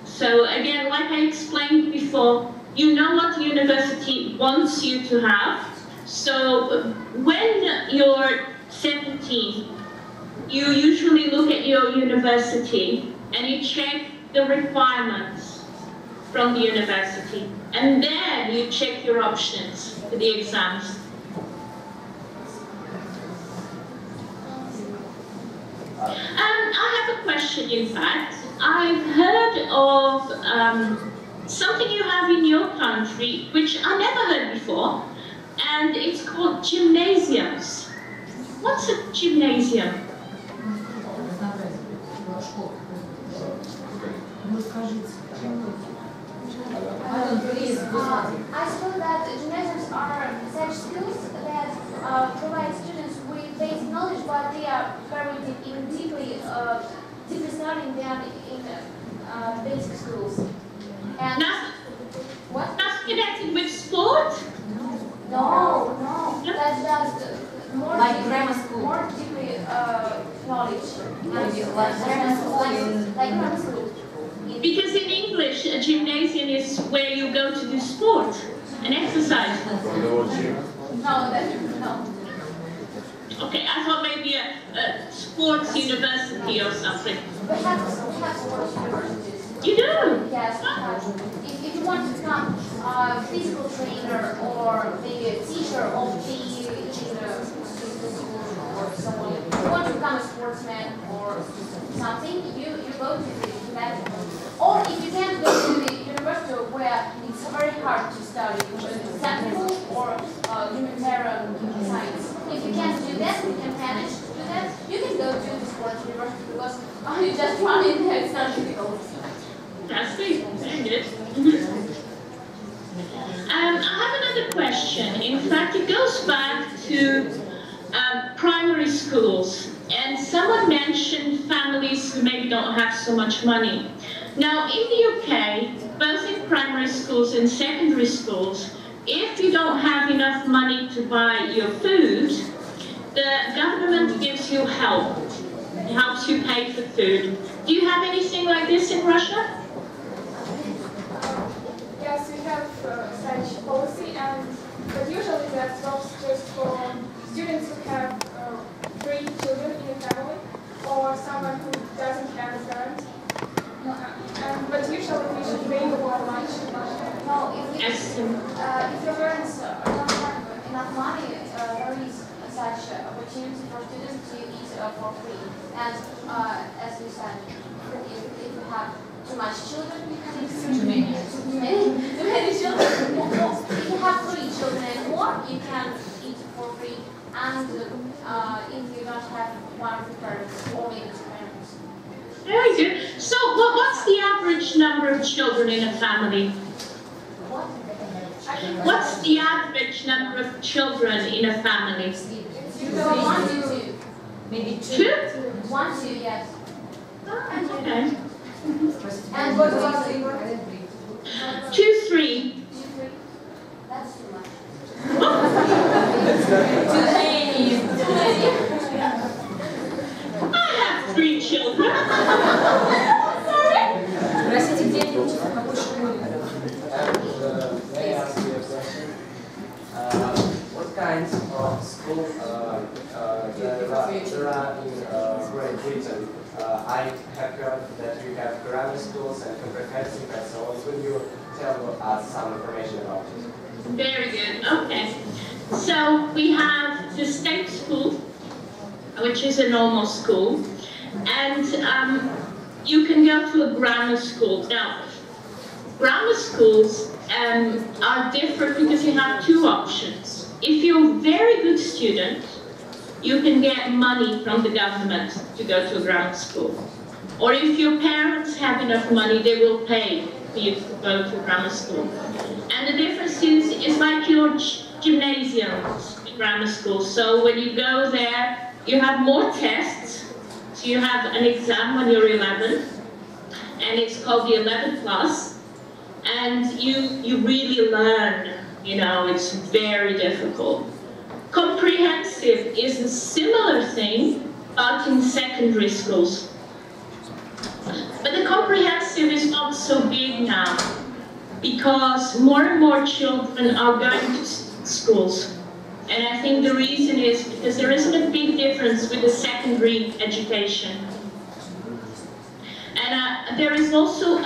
So again, like I explained before, you know what the university wants you to have. So when you're 17, you usually look at your university and you check the requirements from the university. And then you check your options for the exams. I have a question, in fact. I've heard of something you have in your country, which I never heard before, and it's called gymnasiums. What's a gymnasium? I suppose that gymnasiums are such schools that provide students with basic knowledge, but they are very deeply studying them in basic schools. And what? That's connected with sport? No. That's just more like grammar school. More deeply knowledge. Like grammar school. Because in English, a gymnasium is where you go to do sport and exercise. No. Okay, I thought maybe a sports university or something. We have sports universities. You do? Yes, we have. If you want to become a physical trainer or maybe a teacher of PE in a physical school or someone, if you want to become a sportsman or something, you go to that. Or if you can't go to the university where it's very hard to study, technical or humanitarian science. If you can't do that, you can manage to do that, you can go to the sports university because you just run in there, it's not difficult. That's very good. I have another question. In fact, it goes back to primary schools. And someone mentioned families who maybe don't have so much money. Now, in the UK, both in primary schools and secondary schools, if you don't have enough money to buy your food, the government gives you help. It helps you pay for food. Do you have anything like this in Russia? Yes, we have such policy, but usually that works just for students who have 3 children in a family, or someone who doesn't have a parent. But usually we should pay for lunch. No, if your parents don't have enough money, there is such opportunity for students to eat for free. And as you said, if you have too much children, you can eat too many children. If you have 3 children and more, you can eat for free. And if you don't have one of the parents or maybe 2 parents. Very good. So, what's the average number of children in a family? What's the average number of children in a family? 1 to 2. Maybe 2? 1 to, yes. Okay. And what about the English? 2, 3. That's too much. Too many. I have 3 children. Простите, где они учатся, в какой школе? May I ask you a question? What kinds of school there are in Great Britain? I have heard that you have grammar schools and comprehensive and so on. Could you tell us some information about it? Very good. Okay. So we have the state school, which is a normal school, and you can go to a grammar school. Now, grammar schools are different because you have 2 options. If you're a very good student, you can get money from the government to go to a grammar school. Or if your parents have enough money, they will pay for you to go to grammar school. And the difference is like your gymnasiums in grammar school. So when you go there, you have more tests. So you have an exam when you're 11, and it's called the 11th class. And you really learn, you know, it's very difficult. Comprehensive is a similar thing, but in secondary schools. But the comprehensive is not so big now, because more and more children are going to schools. And I think the reason is because there isn't a big difference with the secondary education. And there is also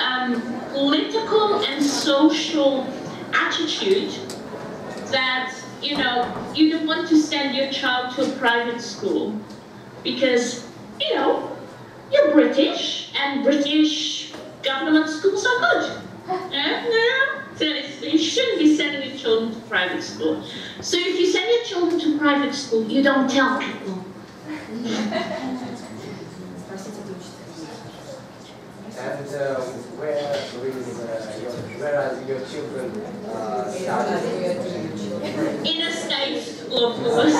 political and social attitude that, you know, you don't want to send your child to a private school because, you know, you're British and British government schools are good. So you shouldn't be sending your children to private school. So if you send your children to private school, you don't tell people. And where are your children studying? In a state school, of course.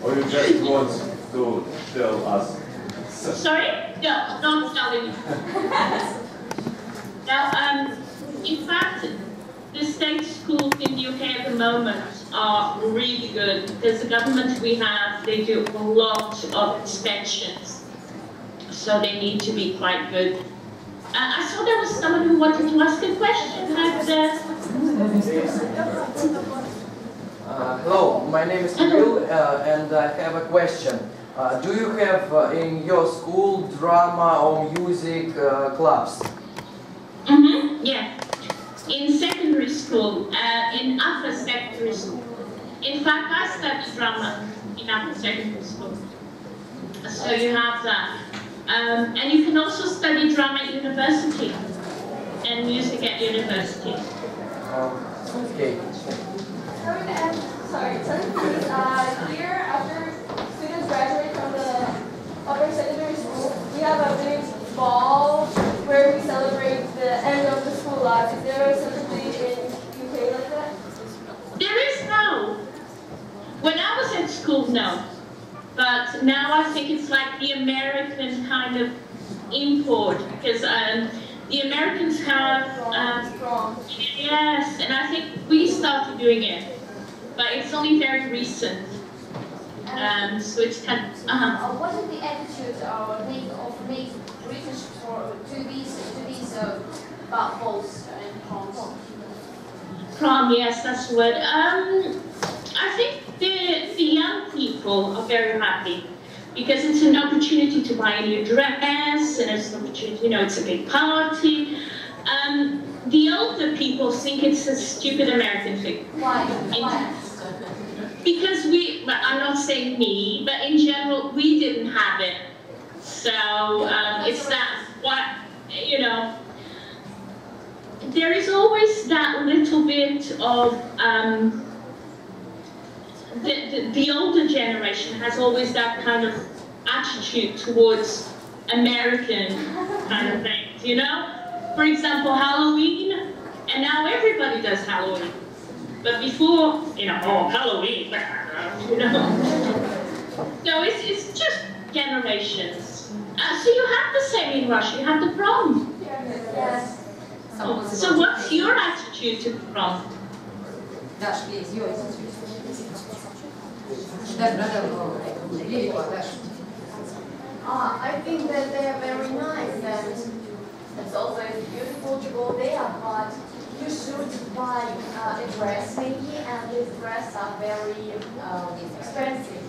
Or you just want to tell us? Sorry? No, not telling you. Now, in fact, the state schools in the UK at the moment are really good because the government we have, they do a lot of inspections. So they need to be quite good. I saw there was someone who wanted to ask a question. Hello, my name is Kirill, and I have a question. Do you have in your school drama or music clubs? Yeah. In secondary school, in upper secondary school. In fact, I studied drama in upper secondary school. So you have that. And you can also study drama at university and music at university. Okay. Sorry, here after students graduate from the upper secondary school, we have a big ball where we celebrate the end of the school life. Is there something in UK like that? There is now. When I was at school, no. But now I think it's like the American kind of import, because the Americans have, yes, and I think we started doing it, but it's only very recent. So it's kind of, What is the attitude of make British to these balls and proms? Prom, yes, that's the word. I think the young people are very happy because it's an opportunity to buy a new dress and it's an opportunity, you know, it's a big party. The older people think it's a stupid American thing. Why? Because I'm not saying me, but in general, we didn't have it. So it's that, what, you know, there is always that little bit of, the older generation has always that kind of attitude towards American kind of things, you know? For example, Halloween, and now everybody does Halloween. But before, you know, oh, Halloween, you know? So it's just generations. So you have the same in Russia, you have the prom. Yes. So what's your attitude to the prom? Dash, please, your attitude. I think that they are very nice and it's always beautiful to go there, but you should buy a dress maybe, and these dresses are very expensive,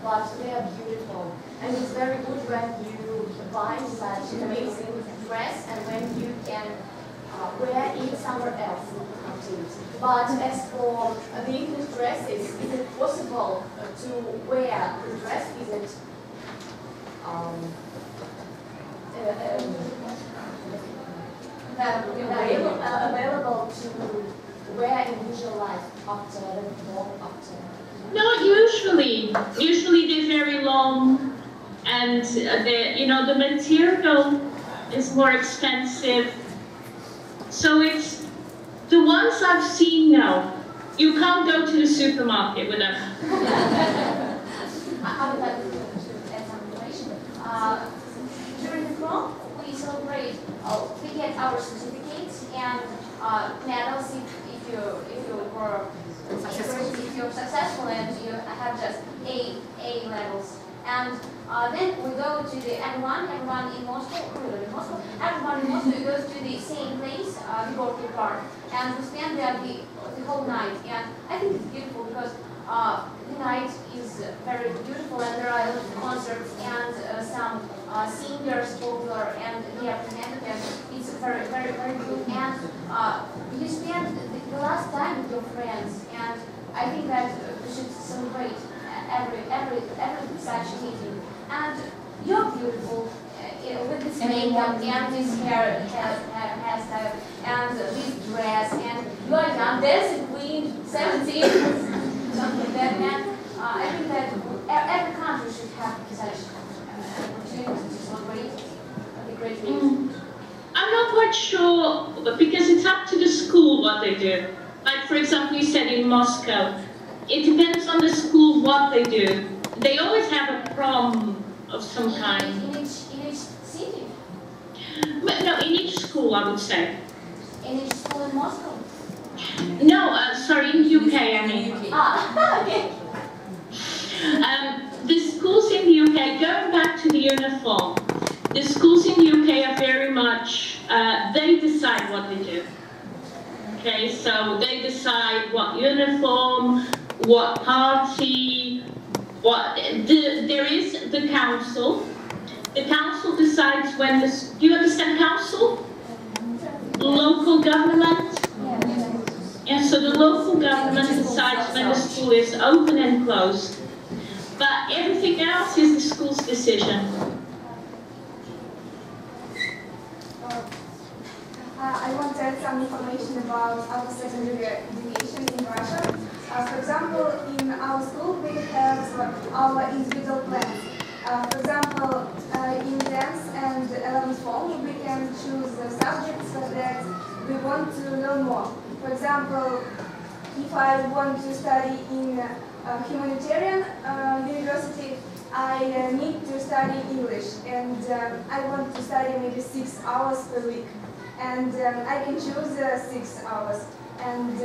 but they are beautiful. And it's very good when you buy such an amazing dress and when you can wear it somewhere else. But as for the English dresses, is it possible to wear the dress? Is it available to wear in usual life after the war? Not usually. Usually they're very long, and you know, the material is more expensive. So it's the ones I've seen now. You can't go to the supermarket with them. I would like to add some information. During the prom, we celebrate, we get our certificates and medals if you were if you're successful and you have just A levels. And then we go to the everyone in Moscow, everyone in Moscow goes to the same place, the Gorky Park, and we spend there the whole night. And I think it's beautiful because the night is very beautiful, and there are a lot of concerts and some singers popular, and they are presented, and it's very, very, very good. And you spend the last time with your friends, and I think that we should celebrate every such meeting. And you're beautiful with this makeup and this hairstyle and this dress, and you are young, dancing queen, 17, something like that. And I think that every country should have such opportunities to celebrate the great meetings. I'm not quite sure, because it's up to the school what they do. Like, for example, you said in Moscow, it depends on the school what they do. They always have a prom of some kind. In each city? But no, in each school, I would say. In each school in Moscow? No, sorry, in the UK, I mean. Okay. The schools in the UK, going back to the uniform, the schools in the UK are very much, they decide what they do. Okay, so they decide what uniform, what party, there is the council. The council decides when do you understand council? Local government? Yeah, so the local government decides when the school is open and closed. But everything else is the school's decision. I want to add some information about our secondary education in Russia. For example, in our school we have our individual plans. For example, in 10th and 11th form we can choose the subjects that we want to learn more. For example, if I want to study in humanitarian university, I need to study English, and I want to study maybe 6 hours per week. And I can choose 6 hours, and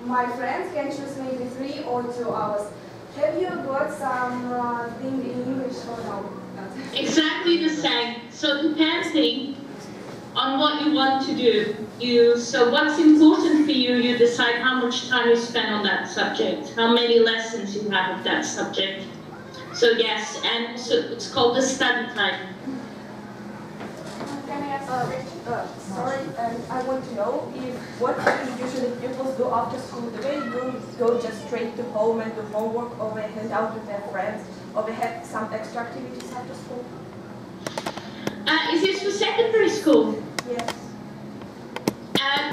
my friend can choose maybe 3 or 2 hours. Have you got some thing in English or no? Exactly the same. So depending on what you want to do, so what's important for you, you decide how much time you spend on that subject, how many lessons you have of that subject. So yes, and so it's called the study time. Can I ask a question? Sorry, I want to know what do usually pupils do after school? Do they go just straight to home and do homework, or they hang out with their friends, or they have some extra activities after school? Is this for secondary school? Yes.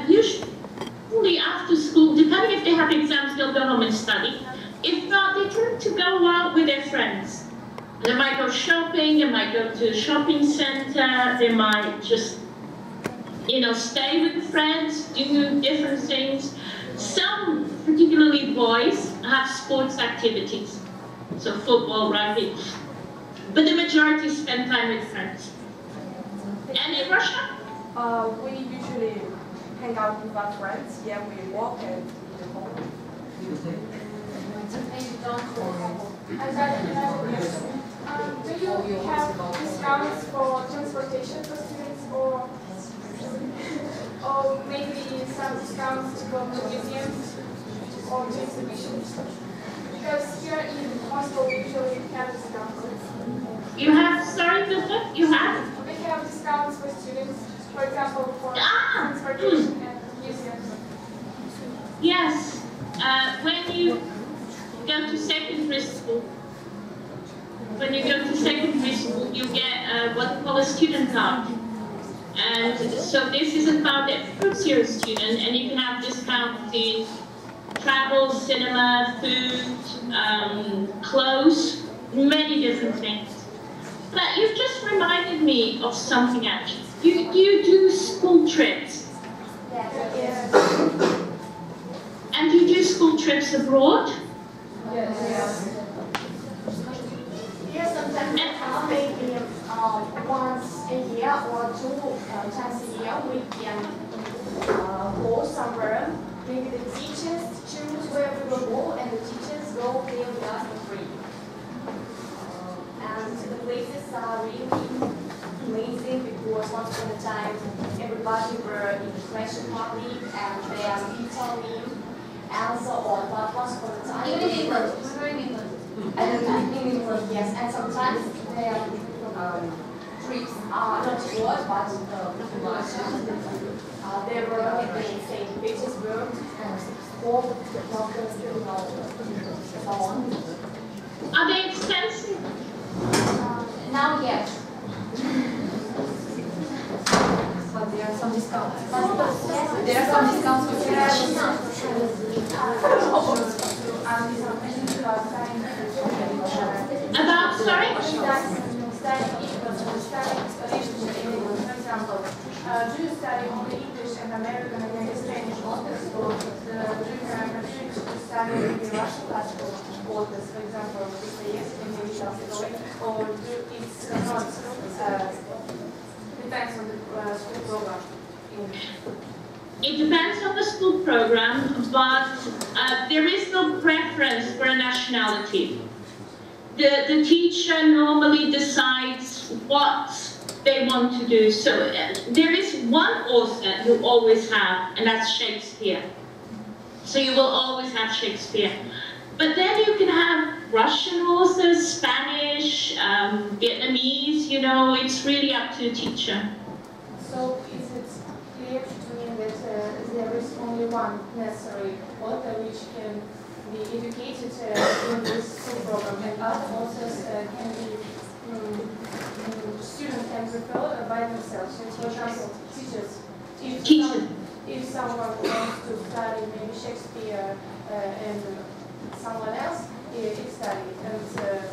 Usually after school, depending if they have exams, they'll go home and study. If not, they tend to go out with their friends. They might go shopping, they might go to a shopping center, they might just, stay with friends, do different things. Some, particularly boys, have sports activities, so football, rugby, but the majority spend time with friends. And in Russia? We usually hang out with our friends. Yeah, we walk and eat at home. And you don't go home. Do you have discounts for transportation for students, or maybe some discounts to go to museums or to exhibitions? Because here in Moscow we usually have discounts. You have, sorry, Vilma, you have? We have discounts for students, for example, for transportation and museums. Yes, when you go to secondary school, you get what we call a student card. And so this is a card that proves you're a student, and you can have discounts in travel, cinema, food, clothes, many different things. But you've just reminded me of something actually. You do school trips. Yes. And you do school trips abroad? Yes. Yes, sometimes maybe once a year or 2 times a year we can go somewhere maybe the teachers choose where we will go, and the teachers go there with us for free. And the places are really amazing because once upon a time everybody were in fashion public and they are in Italy and so on. But once upon a time, Even in England, we were in England. And in England, yes, and sometimes their trips are not short, but they were in St. Petersburg, or so on. Are they expensive? Now, yes. But there are some discounts. Yes. There are some discounts for There are About, sorry? Do you study only English and American and maybe Spanish authors, or do you have an opportunity to study maybe Russian classical authors, for example, Dostoevsky and maybe Tolstoy, or it's not depends on the school program? It depends on the school program, but there is no preference for a nationality. The teacher normally decides what they want to do. So there is one author you always have, and that's Shakespeare. So you will always have Shakespeare. But then you can have Russian authors, Spanish, Vietnamese, you know, it's really up to the teacher. So is it clear to me that there is only one necessary author which can be educated in this school program, and other authors can be students can prepare by themselves? So, for example, teachers. If someone wants to study maybe Shakespeare and someone else, it studies, and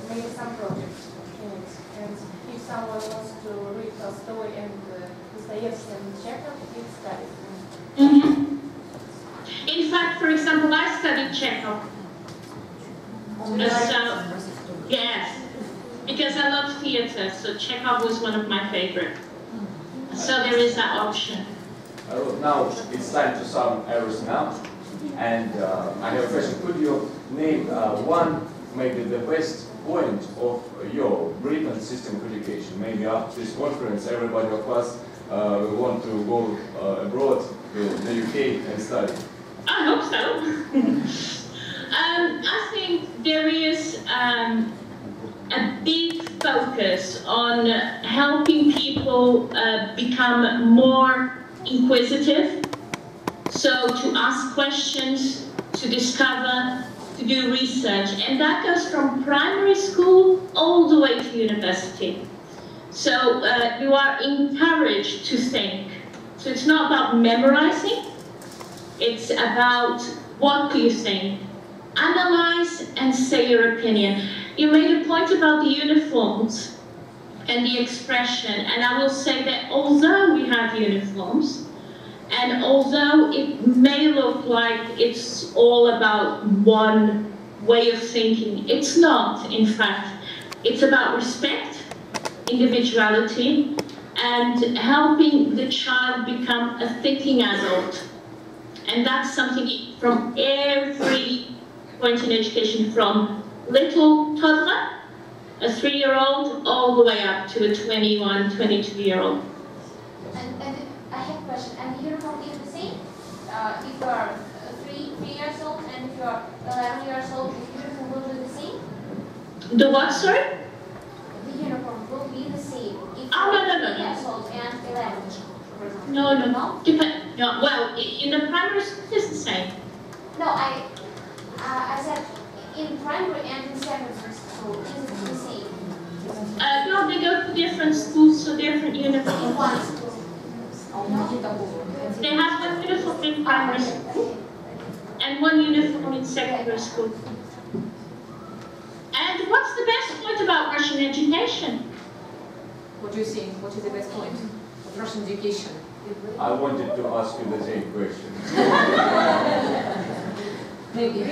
maybe some projects in it. And if someone wants to read Tolstoy and Dostoevsky and Chekhov, it studies. Mm-hmm. In fact, for example, I studied Chekhov. Yes, because I love theater, so Chekhov was one of my favorite. So there is that option. Now it's time to sum everything up, and I have a question. Could you name one, maybe the best point of your Britain system of education? Maybe after this conference, everybody of us will want to go abroad to the UK and study. I hope so. I think there is a big focus on helping people become more inquisitive, so to ask questions, to discover, to do research, and that goes from primary school all the way to university. So you are encouraged to think. So it's not about memorizing, it's about what do you think. Analyze and say your opinion. You made a point about the uniforms and the expression, and I will say that although we have uniforms, and although it may look like it's all about one way of thinking, it's not, in fact. It's about respect, individuality, and helping the child become a thinking adult. And that's something from every point in education, from little toddler, a 3-year-old, all the way up to a 21, 22-year-old. And I have a question. And the uniform is the same? If you are 3 years old and if you are 11 years old, the uniform will be the same? The what, sorry? The uniform will be the same. If you are 3 years old and 11. No. Depend. No. Well, in the primary school, it's the same. No, I said in primary and in secondary school, is it the same? No, they go to different schools, so different uniforms. In one school. They have one uniform in primary school and one uniform in secondary school. And what's the best point about Russian education? What do you think? What is the best point of Russian education? I wanted to ask you the same question. Maybe.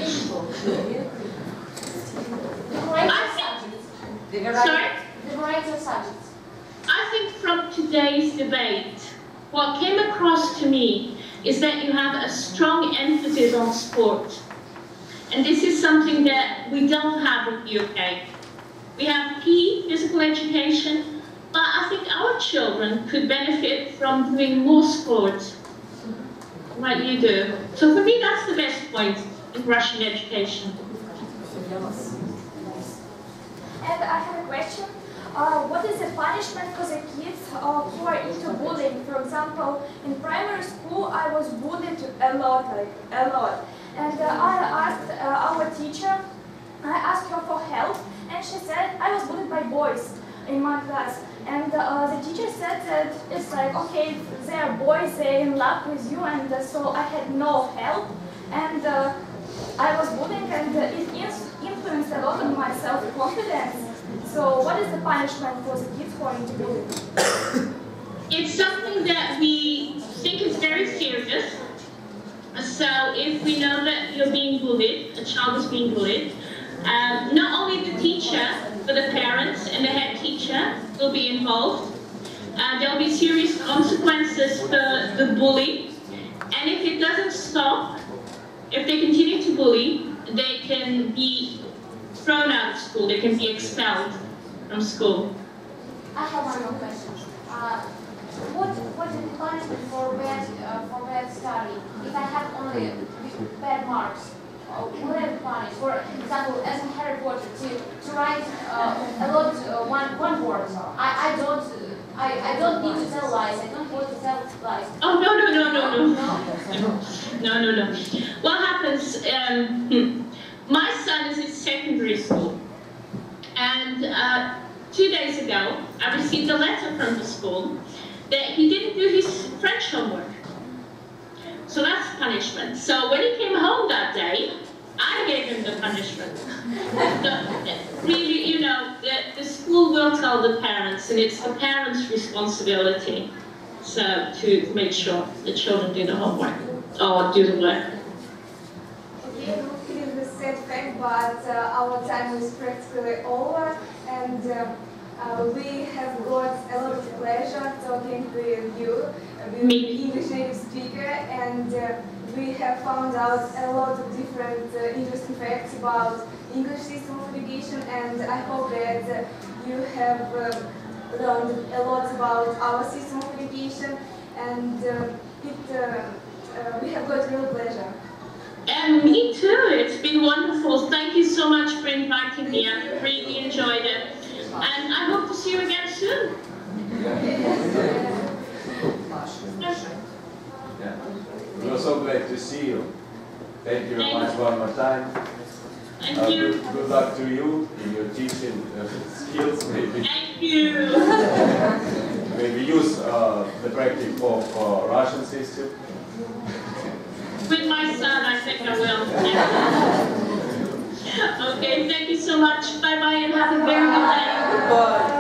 The variety of subjects. I think from today's debate, what came across to me is that you have a strong emphasis on sport. And this is something that we don't have in the UK. We have PE, physical education, but I think our children could benefit from doing more sport, like you do. So for me, that's the best point in Russian education. And I have a question. What is the punishment for the kids who are into bullying? For example, in primary school, I was bullied a lot. And I asked our teacher, I asked her for help, and she said I was bullied by boys in my class. And the teacher said that it's like, okay, they are boys, they're in love with you, and so I had no help. And I was bullied, and it influenced a lot on my self-confidence. So what is the punishment for the kids who are into bullying? It's something that we think is very serious. So if we know that you're being bullied, a child is being bullied, not only the teacher, but the parents and the head teacher will be involved. There'll be serious consequences for the bully. And if it doesn't stop, if they continue to bully, they can be thrown out of school, they can be expelled from school. I have one more question. What is the punishment for bad study? If I have only bad marks, would I be punished? For example, as in Harry Potter, to write a lot one word. I don't need to tell lies. I don't want to tell lies. Oh no. What happens? My son is in secondary school, and 2 days ago, I received a letter from the school that he didn't do his French homework. So that's punishment. So when he came home that day, I gave him the punishment. Really, you know, the school will tell the parents, and it's the parents' responsibility to make sure the children do the homework or do the work. Okay, it is the sad fact, but our time is practically over, and we have got a lot of pleasure talking with you, with the English native speaker, and we have found out a lot of different interesting facts about English system of education, and I hope that you have learned a lot about our system of education, and we have got real pleasure. And me too, it's been wonderful. Thank you so much for inviting me. I've really enjoyed it. And I hope to see you again soon. Yeah. We were so glad to see you. Thank you very much one more time. Thank you. Good luck to you in your teaching skills, maybe. Thank you. Maybe use the practice of Russian system. With my son, I think I will. Okay, thank you so much. Bye-bye and have a very good day. Goodbye.